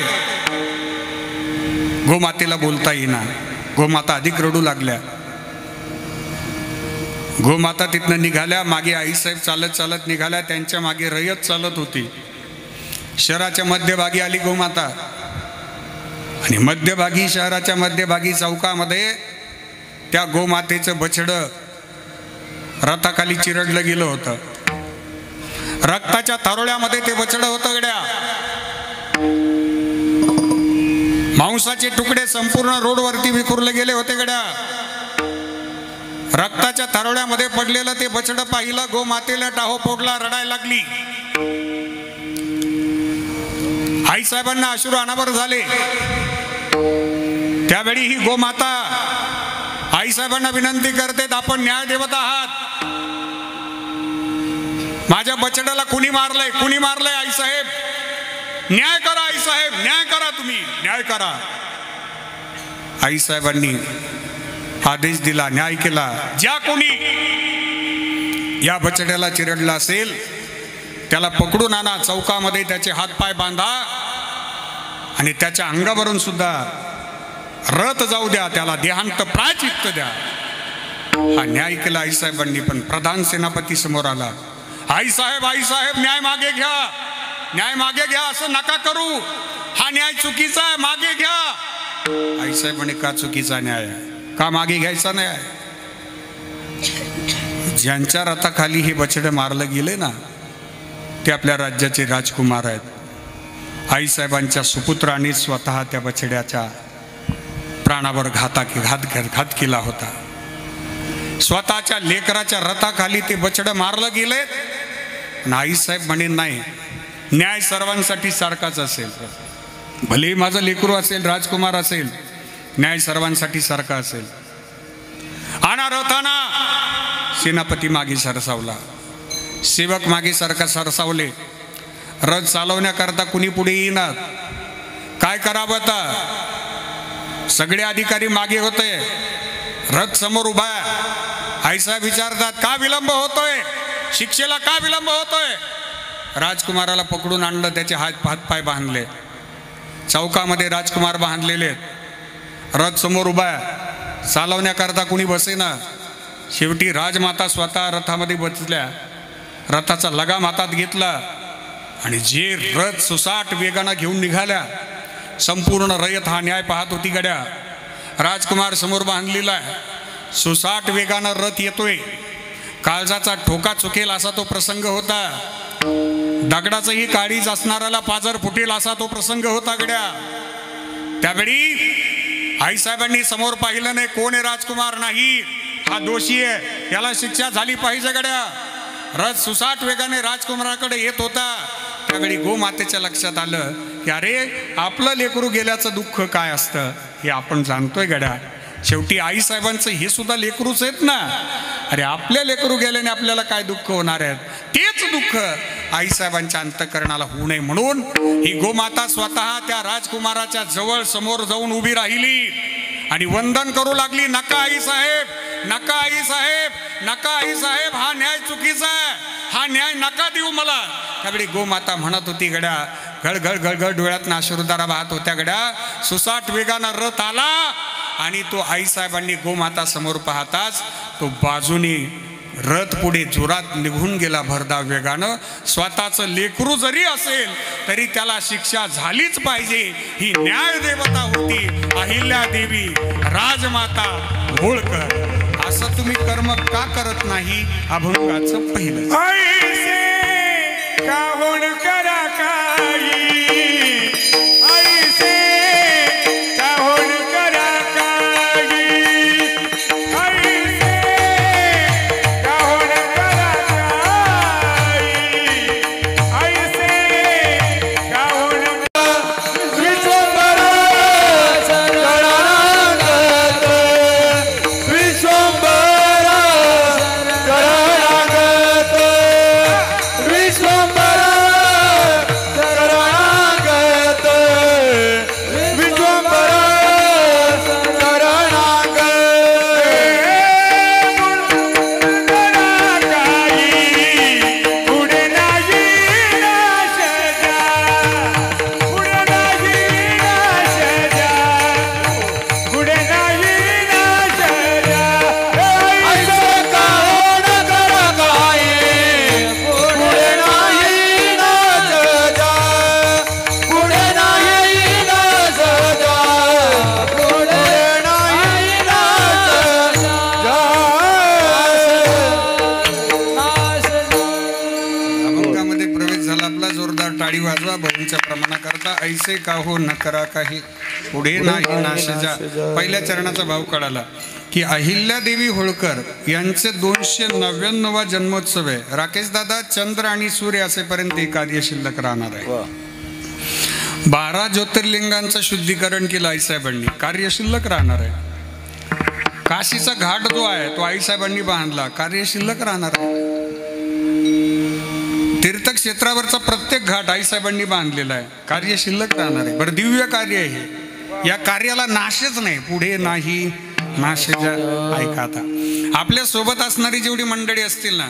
गोमातेला बोलता येईना. गोमाता अधिक रडू लागल्या. गोमाता तिथनं निघाल्या. मागे आईसाहेब चालत चालत निघाल्या. त्यांच्या मागे रयत चालत होती. शहराच्या मध्यभागी आली गोमाता. आणि मध्यभागी, शहराच्या मध्यभागी चौकामध्ये त्या गोमातेचं बछडं रथाखाली चिरडलं गेलं होतं. रक्ताच्या तारोळ्यामध्ये ते बछडं होतं गड्या. मांसाचे तुकडे संपूर्ण रोडवरती विखुरले गेले होते गड्या. रक्ताच्या तारोळ्यामध्ये पडलेलं ते बछडं पाहिलं. गोमातेला टाहो फोडला, रडायला लागली. आईसाहेबांना अश्रू अनावर झाले. त्यावेळी ही गोमाता आईसाहेबांना विनंती करते, आपण न्याय देवत आहात, माझ्या बछड्याला कुणी मारलंय, कुणी मारलंय. आईसाहेब न्याय करा, आईसाहेब न्याय करा, तुम्ही न्याय करा. आईसाहेबांनी आदेश दिला, न्याय केला. ज्या कोणी या बछड्याला चिरडला असेल त्याला पकडून आणा, चौकामध्ये त्याचे हातपाय बांधा आणि त्याच्या अंगावरून सुद्धा रथ जाऊ द्या, त्याला देहांत प्रायचित्त द्या. हा न्याय केला आईसाहेबांनी. पण प्रधान सेनापती समोर आला. आईसाहेब, आईसाहेब न्याय मागे घ्या, न्याय मागे घ्या, असं नका करू, हा न्याय चुकीचा आहे, मागे घ्या. आईसाहेब म्हणे, का चुकीचा न्याय आहे, का मागे घ्यायचा नाही आहे. ज्यांच्या रथाखाली हे बछडे मारलं गेले ना ते आपल्या राज्याचे राजकुमार आहेत. आईसाहेबांच्या सुपुत्रांनी स्वतः त्या बछड्याच्या प्राणावर घात केला होता. स्वतःच्या लेकराच्या रथाखाली ते बछडं मारलं गेले. आणि आईसाहेब म्हणे, नाही, न्याय सर्वांसाठी सारखाच असेल. भले माझं लेकरू असेल, राजकुमार असेल, न्याय सर्वांसाठी सारखा असेल. आणा रथाना. सेनापती मागे सरसावला. सेवक मागे सारखा सरसावले. रथ चालवण्याकरता कुणी पुढे येणार. काय करावं आता. सगळे अधिकारी मागे होते. रथ समोर उभा आहे. आईसाहेब विचारतात का विलंब होतोय. शिक्षेला का विलंब होतोय. राजकुमाराला पकडून आणलं. त्याचे हात पाय बांधले. चौकामध्ये राजकुमार बांधलेले. रथ समोर उभा आहे. चालवण्याकरता कुणी बसेना. शेवटी राजमाता स्वतः रथामध्ये बसल्या. रथाचा लगाम हातात घेतला आणि जे रथ सुसाट वेगानं घेऊन निघाल्या. संपूर्ण रयत हा न्याय पाहत होती गड्या. राजकुमार समोर बांधलेला आहे. सुसाट वेगानं रथ येतोय. काळजाचा ठोका चुकेल असा तो प्रसंग होता. दगडाचंही काळीज असणाऱ्याला पाजर फुटेल असा तो प्रसंग होता गड्या. त्यावेळी आईसाहेबांनी समोर पाहिलं नाही. कोण आहे राजकुमार. नाही, हा दोषी आहे, याला शिक्षा झाली पाहिजे गड्या. रथ सुसाट वेगाने राजकुमाराकडे येत होता. त्यावेळी गोमातेच्या लक्षात आलं की अरे आपलं लेकरू गेल्याचं दुःख काय असतं हे आपण जाणतोय गड्या. शेवटी आईसाहेबांचं हे सुद्धा लेकरूच आहेत ना. अरे आपल्या लेकरू गेल्याने आपल्याला काय दुःख होणार आहेत. तेच दुःख आईसाहेबांच्या अंतःकरणाला होऊ नये म्हणून ही गोमाता स्वतः त्या राजकुमाराच्या जवळ समोर जाऊन उभी राहिली आणि वंदन करू लागली. नका आई साहेब, नका आई साहेब, नका आई साहेब, हा न्याय चुकीचा आहे, हा न्याय नका देऊ मला. त्यावेळी गोमाता म्हणत होती गड्या. गळगळ गळगळ डोळ्यातनं अश्रुधारा वाहत होत्या गड्या. सुसाट वेगानं रथ आला आणि तो आईसाहेबांनी गोमाता समोर पाहताच तो बाजूने रथ पुढे जोरात निघून गेला भरधाव वेगानं. स्वतःचं लेकरू जरी असेल तरी त्याला शिक्षा झालीच पाहिजे. ही न्याय देवता होती अहिल्यादेवी राजमाता होळकर. असं तुम्ही कर्म का करत नाही. अभंगाचं पहिलं. ऐसे काहून करा काही. ऐसे काहून करा काही. ऐसे काहून करा काही. ऐसे काहून विश्वंभरा शरणागत. विश्वंभरा शरणागत. विश्वंभरा शरणागत. विश्वंभरा शरणागत. पुढे नाही नाश जा. पुढे नाही नाश जा. पुढे नाही नाश जा. ऐसे काहून करा काही. पुढे नाही नाश जा. पुढे नाही नाश जा. पुढे नाही नाश जा. अभंगामध्ये प्रवेश झाला आपला. जोरदार टाळी वाजवा भाऊंच्या प्रमाणाकरता. ऐसे का हो न करा काही पुढे नाही नाश जा. पहिल्या चरणाचा भाव कळाला की अहिल्यादेवी होळकर यांचे 299वा जन्मोत्सव आहे. राकेश दादा, चंद्र आणि सूर्य असेपर्यंत हे कार्य शिल्लक राहणार आहे. 12 ज्योतिर्लिंगांचं शुद्धीकरण केलं आईसाहेबांनी. कार्य शिल्लक राहणार आहे. काशीचा घाट जो आहे तो आईसाहेबांनी बांधला. कार्य शिल्लक राहणार आहे. तीर्थक्षेत्रावरचा प्रत्येक घाट आईसाहेबांनी बांधलेला आहे. कार्य शिल्लक राहणार आहे. बरं, दिव्य कार्य आहे हे. या कार्याला नाशच नाही. पुढे नाही नाश जा. ऐका आता, आपल्या सोबत असणारी जेवढी मंडळी असतील ना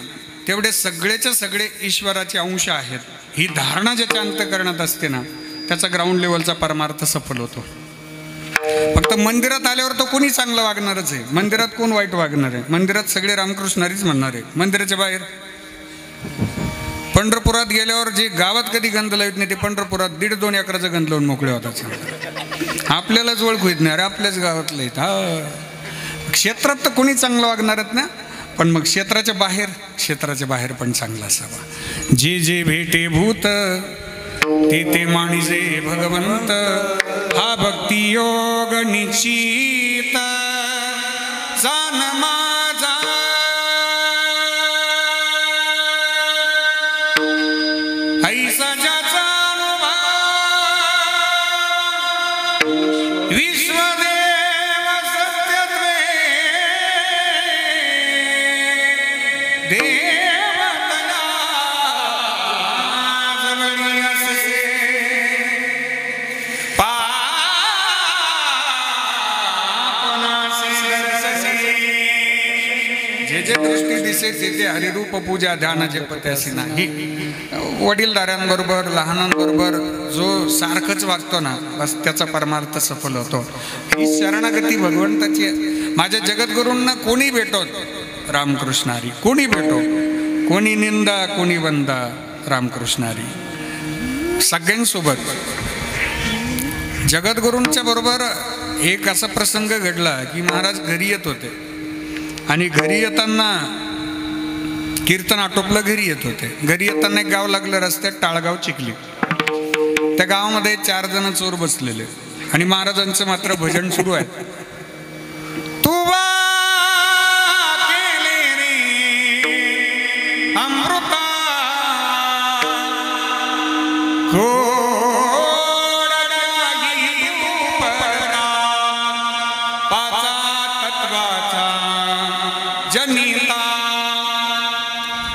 तेवढे सगळेच्या सगळे ईश्वराचे अंश आहेत. ही धारणा ज्याच्या अंतःकरणात असते ना त्याचा ग्राउंड लेवलचा परमार्थ सफल होतो. फक्त मंदिरात आल्यावर तो कोणी चांगलं वागणारच आहे. मंदिरात कोण वाईट वागणार आहे. मंदिरात सगळे रामकृष्णारीच म्हणणार आहे. मंदिराच्या बाहेर पंढरपुरात गेल्यावर जे गावात कधी गंध लावत नाही ते पंढरपुरात 1.5-2 एकराचं गंध लावून मोकळे होतात. आपल्यालाच ओळखू येत नाही. अरे आपल्याच गावातलं आहेत. हा, क्षेत्रात तर कोणी चांगलं वागणार आहेत ना. पण मग क्षेत्राच्या बाहेर पण चांगला असावा. जे जे भेटे भूत ते ते माणिजे भगवंत. हा भक्ती योग निश्चित जान माझा. ऐसा ज्याचा अनुभव विश्वदेव सत्यत्वे देवतया जे दृष्टी दिसे तेथे हरिरूप पूजा ध्यान जपत्यासी नाही. वडीलधाऱ्यांबरोबर लहानांबरोबर जो सारखंच वागतो ना बस त्याचा परमार्थ सफल होतो. ही शरणागती भगवंताची आहे. माझ्या जगद्गुरूंना कोणी भेटोत रामकृष्णारी, कोणी भेटो, कोणी निंदा कोणी वंदा रामकृष्णारी, सगळ्यांसोबत. जगद्गुरूंच्या बरोबर एक असा प्रसंग घडला की महाराज घरी येत होते आणि घरी येताना कीर्तन आटोपलं, घरी येत होते. घरी येताना एक गाव लागलं रस्त्यात, टाळगाव चिखली. त्या गावामध्ये 4 जण चोर बसलेले आणि महाराजांचं मात्र भजन सुरू आहे. तुवा केले रे अमृता हो जनिता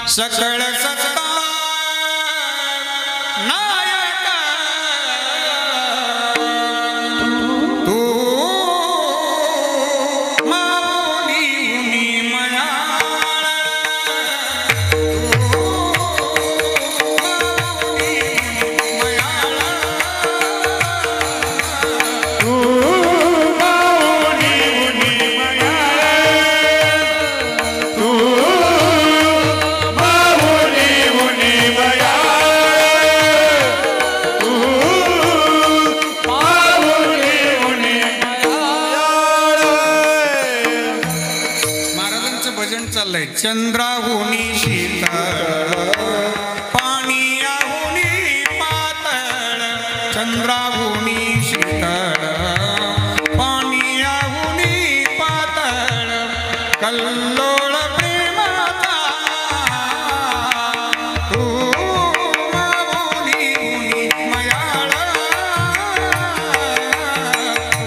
सकळ सत्ता नायक तू माऊली मयाळ चंद्राहुनी शीतळ पाणीयाहुनी पातळ, चंद्राहुनी शीतळ पाणीयाहुनी पातळ, कल्लोळ प्रेमाचा तू माऊली मयाळ,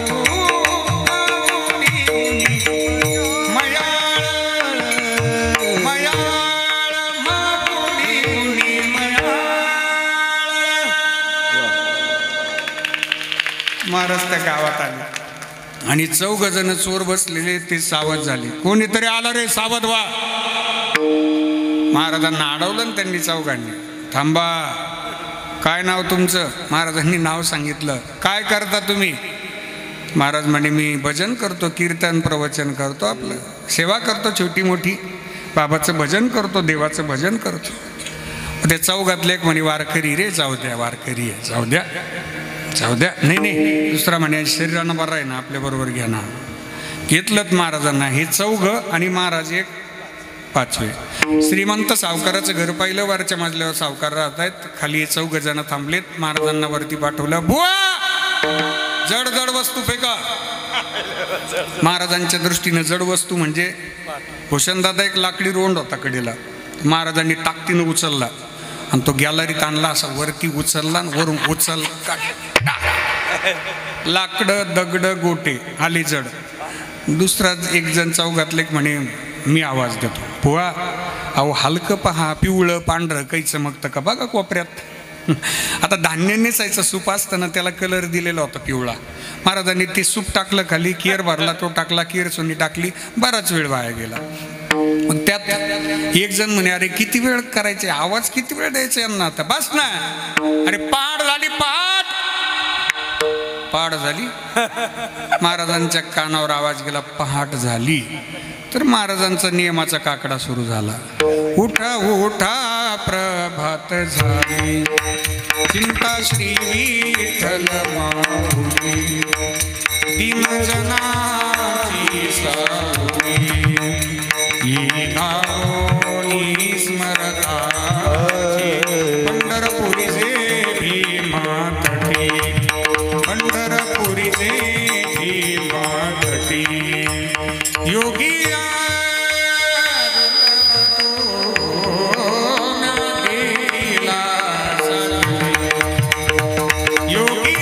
तू माऊली मयाळ. महाराज त्या गावात आले आणि 4 जण चोर बसलेले ते सावध झाले. कोणीतरी आला रे, सावध व्हा. महाराजांना अडवलं आणि त्यांनी चौघांनी. थांबा, काय नाव तुमचं? महाराजांनी नाव सांगितलं. काय करता तुम्ही? महाराज म्हणे मी भजन करतो, कीर्तन प्रवचन करतो, आपलं सेवा करतो छोटी मोठी, बाबाचं भजन करतो, देवाचं भजन करतो. ते चौघातले एक म्हणे वारकरी रे, जाऊ द्या, वारकरी आहे, जाऊ द्या, जाऊ द्या. नाही नाही, दुसरा म्हणे शरीरानं बरं आहे ना, आपल्या बरोबर घ्या ना. घेतलंत महाराजांना. हे 4 आणि महाराज एक 5वे. श्रीमंत सावकाराचं घर पाहिलं, वरच्या मजल्यावर सावकार राहत आहेत, खाली हे 4 जण थांबलेत. महाराजांना वरती पाठवलं. बुवा जड जड वस्तू फेका. महाराजांच्या दृष्टीनं जड वस्तू म्हणजे भूषणदादा एक लाकडी रोंड होता कडेला, महाराजांनी ताकदीनं उचलला आणि तो गॅलरीत आणला, असा वरती उचलला आणि वरून उचल, लाकडं दगड गोटे आले जड. दुसरा एक जण चौघातले म्हणे मी आवाज देतो. बुवा अहो हलकं पहा, पिवळं पांढरं काही चमकतं का बघा कोपऱ्यात. आता धान्य नेसायचं सूप असताना त्याला कलर दिलेला होता पिवळा. महाराजांनी ते सूप टाकलं खाली, केर भरला, तो टाकला, केर सोनी टाकली, बराच वेळ वाया गेला. मग त्यात एक जण म्हणे अरे किती वेळ करायचे, आवाज किती वेळ द्यायचा यांना, आता बस ना. अरे पाठ झाली, पाठ झाली. महाराजांच्या कानावर आवाज गेला, पहाट झाली. तर महाराजांचा नियमाचा काकडा सुरू झाला. उठा उठा प्रभात झाली, चिंता श्री विठ्ठल माऊली, दीन जनाची सावली, येणावोनी स्मरताची, पंढरपुरीचे भीमातटी, पंढरपुरीचे भीमातटी, योगी योगी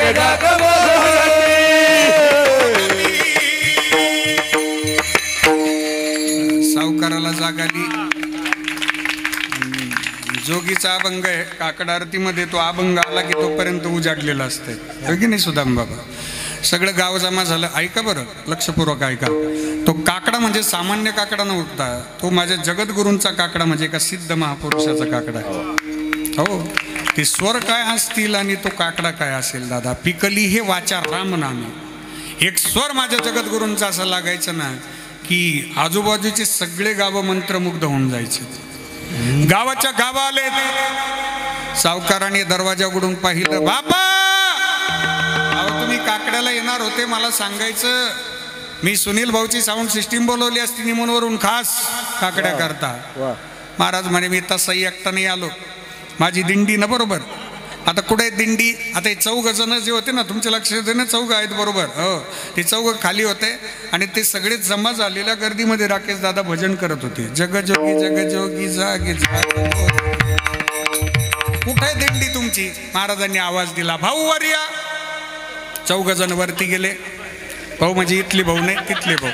जगदात सावकाराला जाग आली. जोगीचा अभंग आहे काकड आरतीमध्ये. तो अभंग आला की तोपर्यंत उजाडलेला असते हो की नाही सुदाम बाबा. सगळं गाव जमा झालं. ऐका बरं, लक्षपूर्वक ऐका. तो काकडा म्हणजे सामान्य काकडा नव्हता. तो माझ्या जगद्गुरूंचा काकडा, म्हणजे एका सिद्ध महापुरुषाचा काकडा आहे. हो, ते स्वर काय असतील आणि तो काकडा काय असेल दादा. पिकली हे वाचा राम नामे. एक स्वर माझ्या जगद्गुरूंचा असं लागायचं ना की आजूबाजूचे सगळे गावं मंत्रमुग्ध होऊन जायचे. गावाच्या गावा आले. सावकाराने दरवाजा उघडून पाहिलं. बाबा, अहो तुम्ही काकड्याला येणार होते, मला सांगायचं. मी सुनील भाऊची साऊंड सिस्टीम बोलवली असती निमूनवरून खास काकड्या करता. महाराज म्हणे मी तसंही एकटा नाही आलो, माझी दिंडी ना बरोबर. आता कुठे दिंडी? आता हे 4 जण जे होते ना, तुमच्या लक्षात येते ना, 4 आहेत बरोबर. हो, ते 4 खाली होते आणि ते सगळे जमा झालेल्या गर्दीमध्ये राकेश दादा भजन करत होते. जगजोगी जगजोगी जागे जागे. कुठे दिंडी तुमची? महाराजांनी आवाज दिला, भाऊ वर या. 4 जण वरती गेले. भाऊ म्हणजे इथले भाऊ नाही, तिथले भाऊ.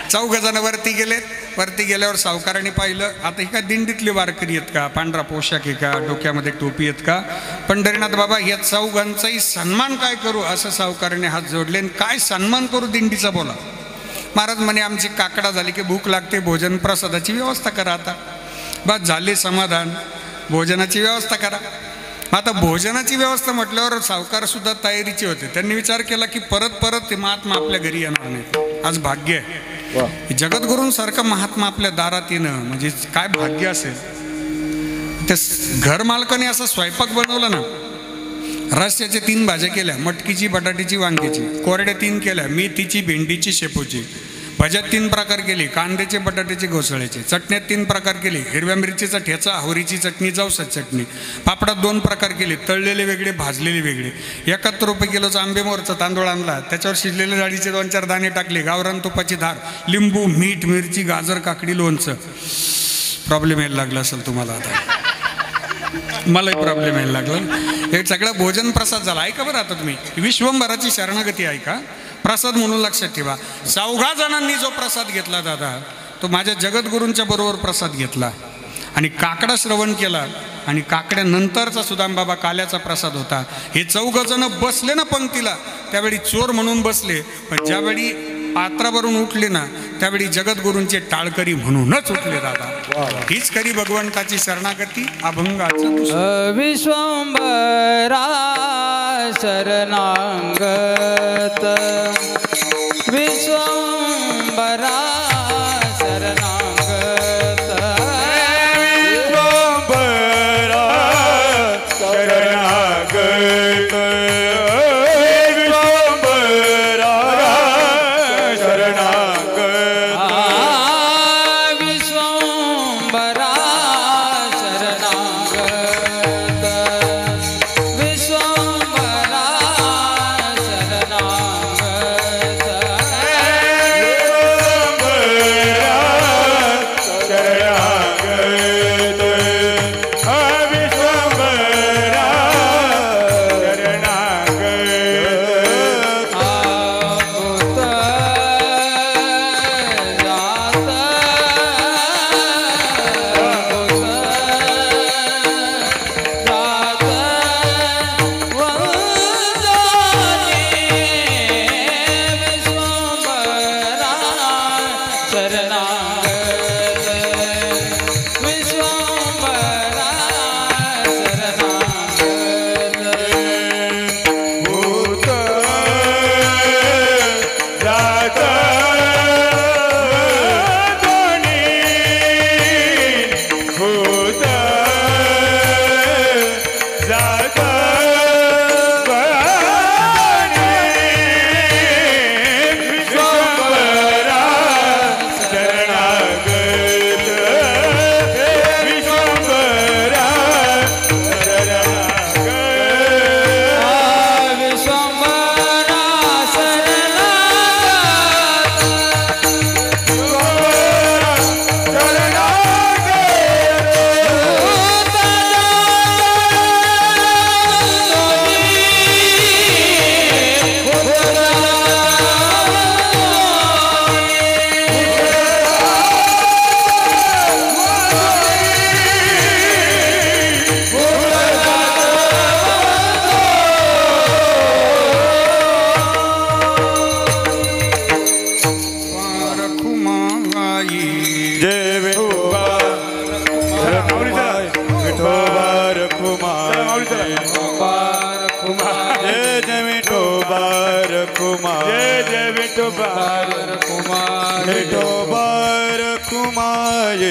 4 जण वरती गेले. वरती गेल्यावर सावकाराने पाहिलं, आता ही का दिंडीतले वारकरी आहेत का? पांढरा पोशाख आहे का? डोक्यामध्ये टोपी आहेत का? पंढरीनाथ बाबा, या 4 सन्मान काय करू? असं सावकाराने हात जोडले. काय सन्मान करू दिंडीचा बोला. महाराज म्हणे आमची काकडा झाली की भूक लागते, भोजन प्रसादाची व्यवस्था करा. आता बस झाले समाधान, भोजनाची व्यवस्था करा. आता भोजनाची व्यवस्था म्हटल्यावर सावकार सुद्धा तयारीचे होते. त्यांनी विचार केला की परत ते महात्मा आपल्या घरी येणार नाही. आज भाग्य आहे जगद्गुरूंसारखा महात्मा आपल्या दारात येणं, म्हणजे काय भाग्य असेल. ते घर मालकाने असा स्वयंपाक बनवला ना. रस्त्याचे 3 भाज्या केल्या, मटकीची, बटाट्याची, वांग्याची. कोरड्या 3 केल्या, मेथीची, भेंडीची, शेपूची. भज्यात 3 प्रकार केले, कांद्याचे, बटाट्याचे, घोसाळ्याचे. चटण्यात 3 प्रकार केले, हिरव्या मिरचीचा ठेचा, आवरीची चटणी, जवसाची चटणी. पापडात 2 प्रकार केले, तळलेले वेगळे, भाजलेले वेगळे. 71 रुपये किलोचा आंबेमोहरचा तांदूळ आणला, त्याच्यावर शिजलेले डाळीचे 2-4 दाणे टाकले, गावरान तुपाची धार, लिंबू, मीठ, मिरची, गाजर, काकडी, लोणचं. प्रॉब्लेम यायला लागला असेल तुम्हाला. आता मलाही प्रॉब्लेम यायला लागला. हे सगळं भोजन प्रसाद झाला. ऐका बरं आता तुम्ही, विश्वंभराची शरणागती ऐका. प्रसाद म्हणून लक्षात ठेवा. 4 जणांनी जो प्रसाद घेतला दादा, तो माझ्या जगद्गुरूंच्या बरोबर प्रसाद घेतला आणि काकडा श्रवण केला. आणि काकड्यानंतरचा सुदामबाबा काल्याचा प्रसाद होता. हे 4 जण बसले ना पंक्तीला, त्यावेळी चोर म्हणून बसले, पण ज्यावेळी पात्रावरून उठले ना, त्यावेळी जगद्गुरूंचे टाळकरी म्हणूनच उठले दादा. हीच खरी भगवंताची शरणागती. अभंगाचं विश्वंभरा शरणागत, विश्वंभरा शरणागत, विश्वंभरा शरणागत, विश्वंभरा शरणागत, विश्वंभरा शरणागत, विश्वंभरा शरणागत, कुमार जय जय विठोबा कुमार विठोबा कुमार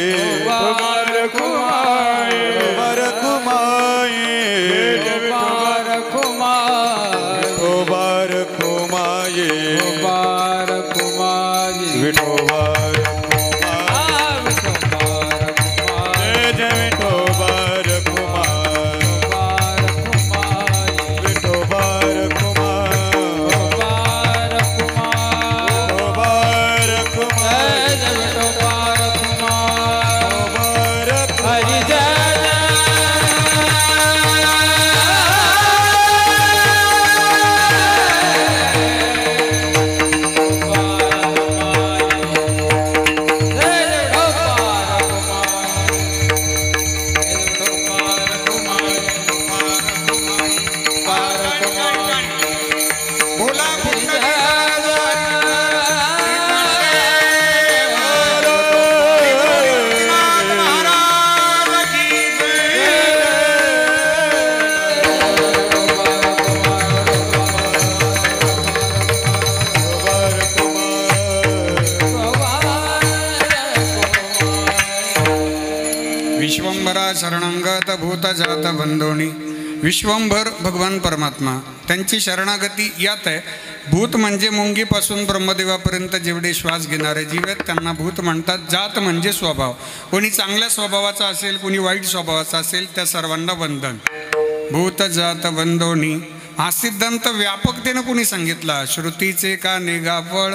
कुमार कुमार कुमार कुमार जय विठोबा कुमार कुमार कुमार कुमार कुमार विठोबा शरणांगत भूत जात बंधोनी विश्वंभर भगवान परमात्मा त्यांची शरणागती यात आहे. भूत म्हणजे मुंगीपासून ब्रह्मदेवापर्यंत जेवढे श्वास घेणारे जीव आहेत त्यांना भूत म्हणतात. जात म्हणजे स्वभाव. कोणी चांगल्या स्वभावाचा असेल, कोणी वाईट स्वभावाचा असेल, त्या सर्वांना बंधन. भूत जात बंधोनी हा सिद्धांत व्यापकतेनं कोणी सांगितला. श्रुतीचे का नेगाफळ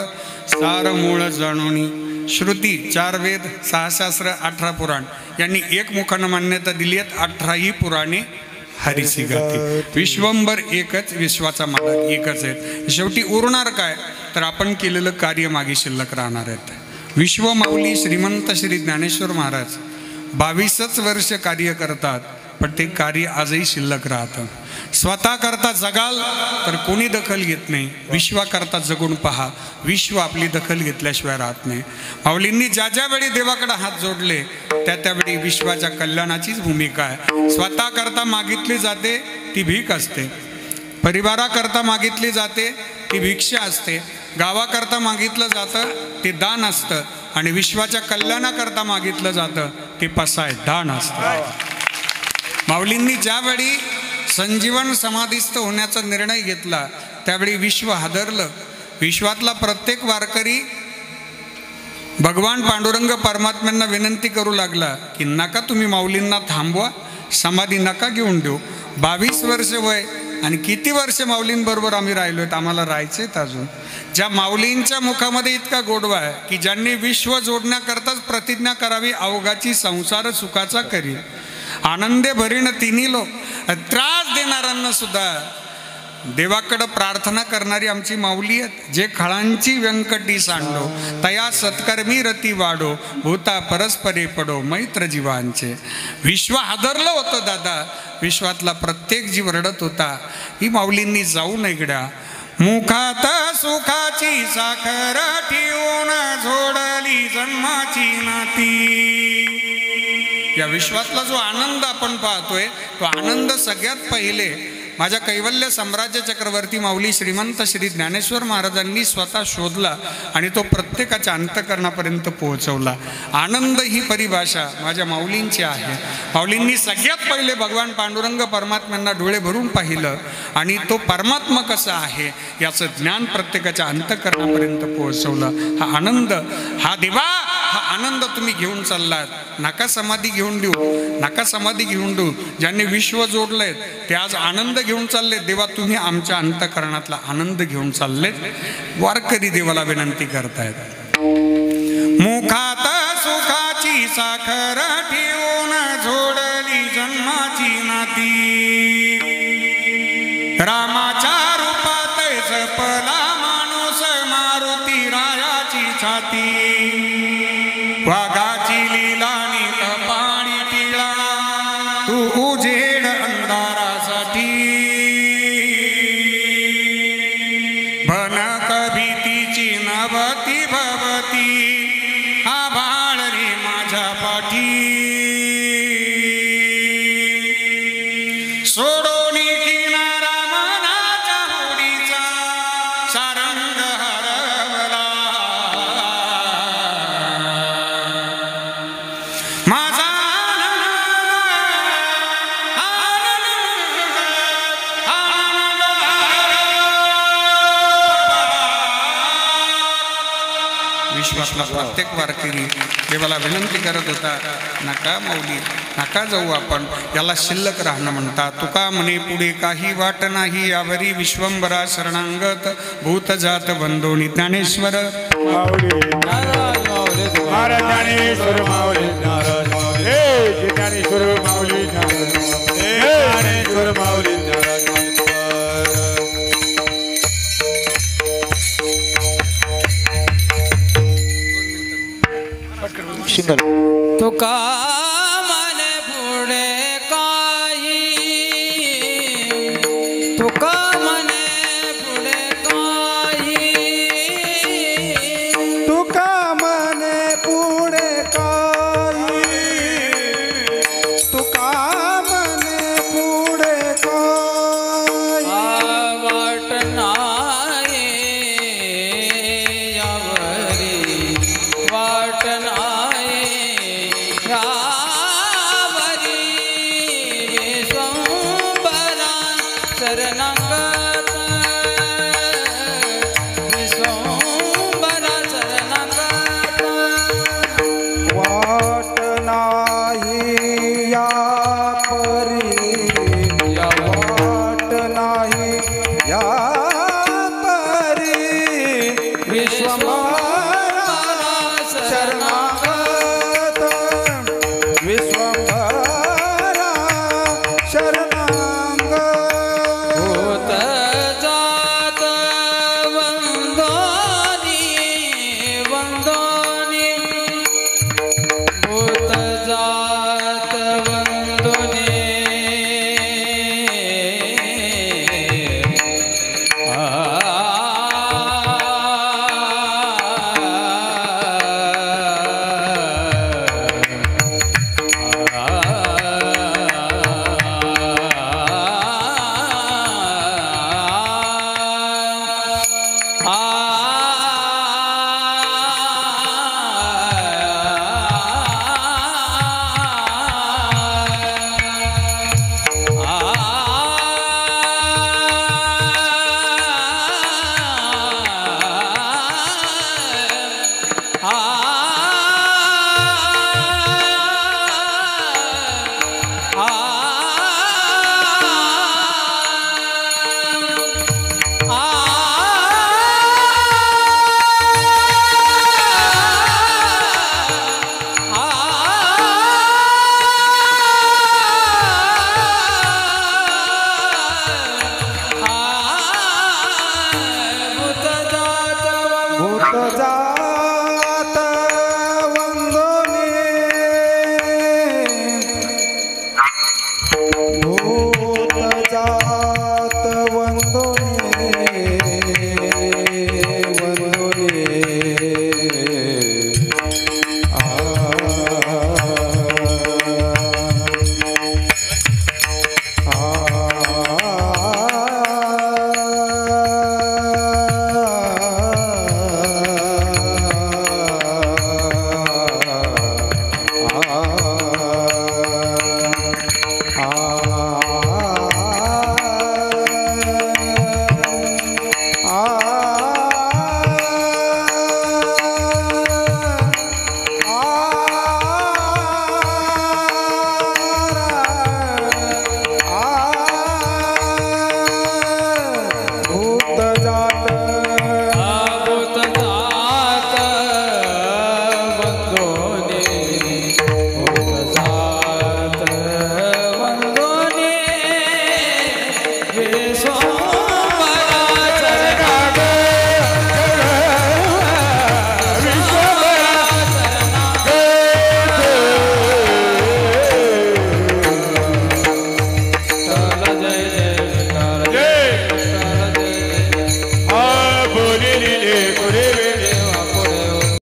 सार मूळ जाणोनी. श्रुती 4 वेद 6 शास्त्र 18 पुराण यांनी एकमुखानं मान्यता दिली आहेत. 18ही पुराणे हरीची गाती. विश्वंभर एकच, विश्वाचा मालक एकच आहेत. शेवटी उरणार काय तर आपण केलेलं कार्य मागे शिल्लक राहणार आहेत. विश्वमाऊली श्रीमंत श्री ज्ञानेश्वर महाराज 22च वर्ष कार्य करतात, पण ते कार्य आजही शिल्लक राहतं. स्वतः करता जगाल तर कोणी दखल घेत नाही. विश्वाकरता जगून पहा, विश्व आपली दखल घेतल्याशिवाय राहत नाही. माऊलींनी ज्या ज्या वेळी देवाकडे हात जोडले त्या त्यावेळी विश्वाच्या कल्याणाचीच भूमिका आहे. स्वतः करता मागितली जाते ती भीक असते, परिवाराकरता मागितली जाते ती भिक्षा असते, गावाकरता मागितलं जातं ते दान असतं, आणि विश्वाच्या कल्याणाकरता मागितलं जातं ते पसाय दान असतं. माऊलींनी ज्यावेळी संजीवन समाधीस्थ होण्याचा निर्णय घेतला त्यावेळी विश्व हादरलं. विश्वातला प्रत्येक वारकरी भगवान पांडुरंग परमात्म्यांना विनंती करू लागला की नका तुम्ही माऊलींना थांबवा, समाधी नका घेऊन देऊ. 22 वर्ष वय आणि किती वर्ष माऊलींबरोबर आम्ही राहिलो आहेत, आम्हाला राहायचेत अजून. ज्या माऊलींच्या मुखामध्ये इतका गोडवा आहे की ज्यांनी विश्व जोडण्याकरताच प्रतिज्ञा करावी, अवघाची संसार सुखाचा करी, आनंदे भरीन तिन्ही लोक. त्रास देणाऱ्यांना सुद्धा देवाकडं प्रार्थना करणारी आमची माऊली आहेत. जे खळांची व्यंकटी सांडो तया सत्कर्मी रती वाढो, भूता परस्परे पडो मैत्र जीवांचे. विश्व हादरलं होतं दादा. विश्वातला प्रत्येक जीव रडत होता. ही माऊलींनी जाऊ नये गड्या. मुखात सुखाची साखर ठेवून झोडली जन्माची नाती. या विश्वातला जो आनंद आपण पाहतोय तो आनंद सगळ्यात पहिले माझ्या कैवल्य साम्राज्य चक्रवर्ती माऊली श्रीमंत श्री ज्ञानेश्वर महाराजांनी स्वतः शोधला आणि तो प्रत्येकाच्या अंतःकरणापर्यंत पोहोचवला. आनंद ही परिभाषा माझ्या माऊलींची आहे. माऊलींनी सगळ्यात पहिले भगवान पांडुरंग परमात्म्यांना डोळे भरून पाहिलं आणि तो परमात्मा कसा आहे याचं ज्ञान प्रत्येकाच्या अंतःकरणापर्यंत पोहोचवलं. हा आनंद, हा दिवा, हा आनंद तुम्ही घेऊन चाललात. नका समाधी घेऊन देऊ, नका समाधी घेऊन देऊ. ज्यांनी विश्व जोडलेत ते आज आनंद घेऊन चालले. देवा तुम्ही आमच्या अंतःकरणातला आनंद घेऊन चाललेत. वारकरी देवाला विनंती करतायत. मुखात सुखाची साखर ठेवून झोडली जन्माची नाती. रामाच्या रूपात जपला माणूस मारुती रायाची छाती. वाघाची लीला नीत पाणी टिळा तू उजेड अंधारासाठी. भनक भीतीची नभती भवती आभाळ रे माझ्या पाठी. सोडोनी किनारा मनाच्या होडीचा सार विश्वातला प्रत्येक वारकरी देवाला विनंती करत होता, नका माऊली नका जाऊ आपण, याला शिल्लक राहणं म्हणतात. तुका म्हणे पुढे काही वाट नाही, यावरी विश्वंभरा शरणांगत भूत जात बंधोनी. ज्ञानेश्वर माऊली नाराज माऊली महाराज ज्ञानेश्वर माऊली नाराज माऊली हे ज्ञानेश्वर माऊली नाराज माऊली हे ज्ञानेश्वर माऊली नाराज तुका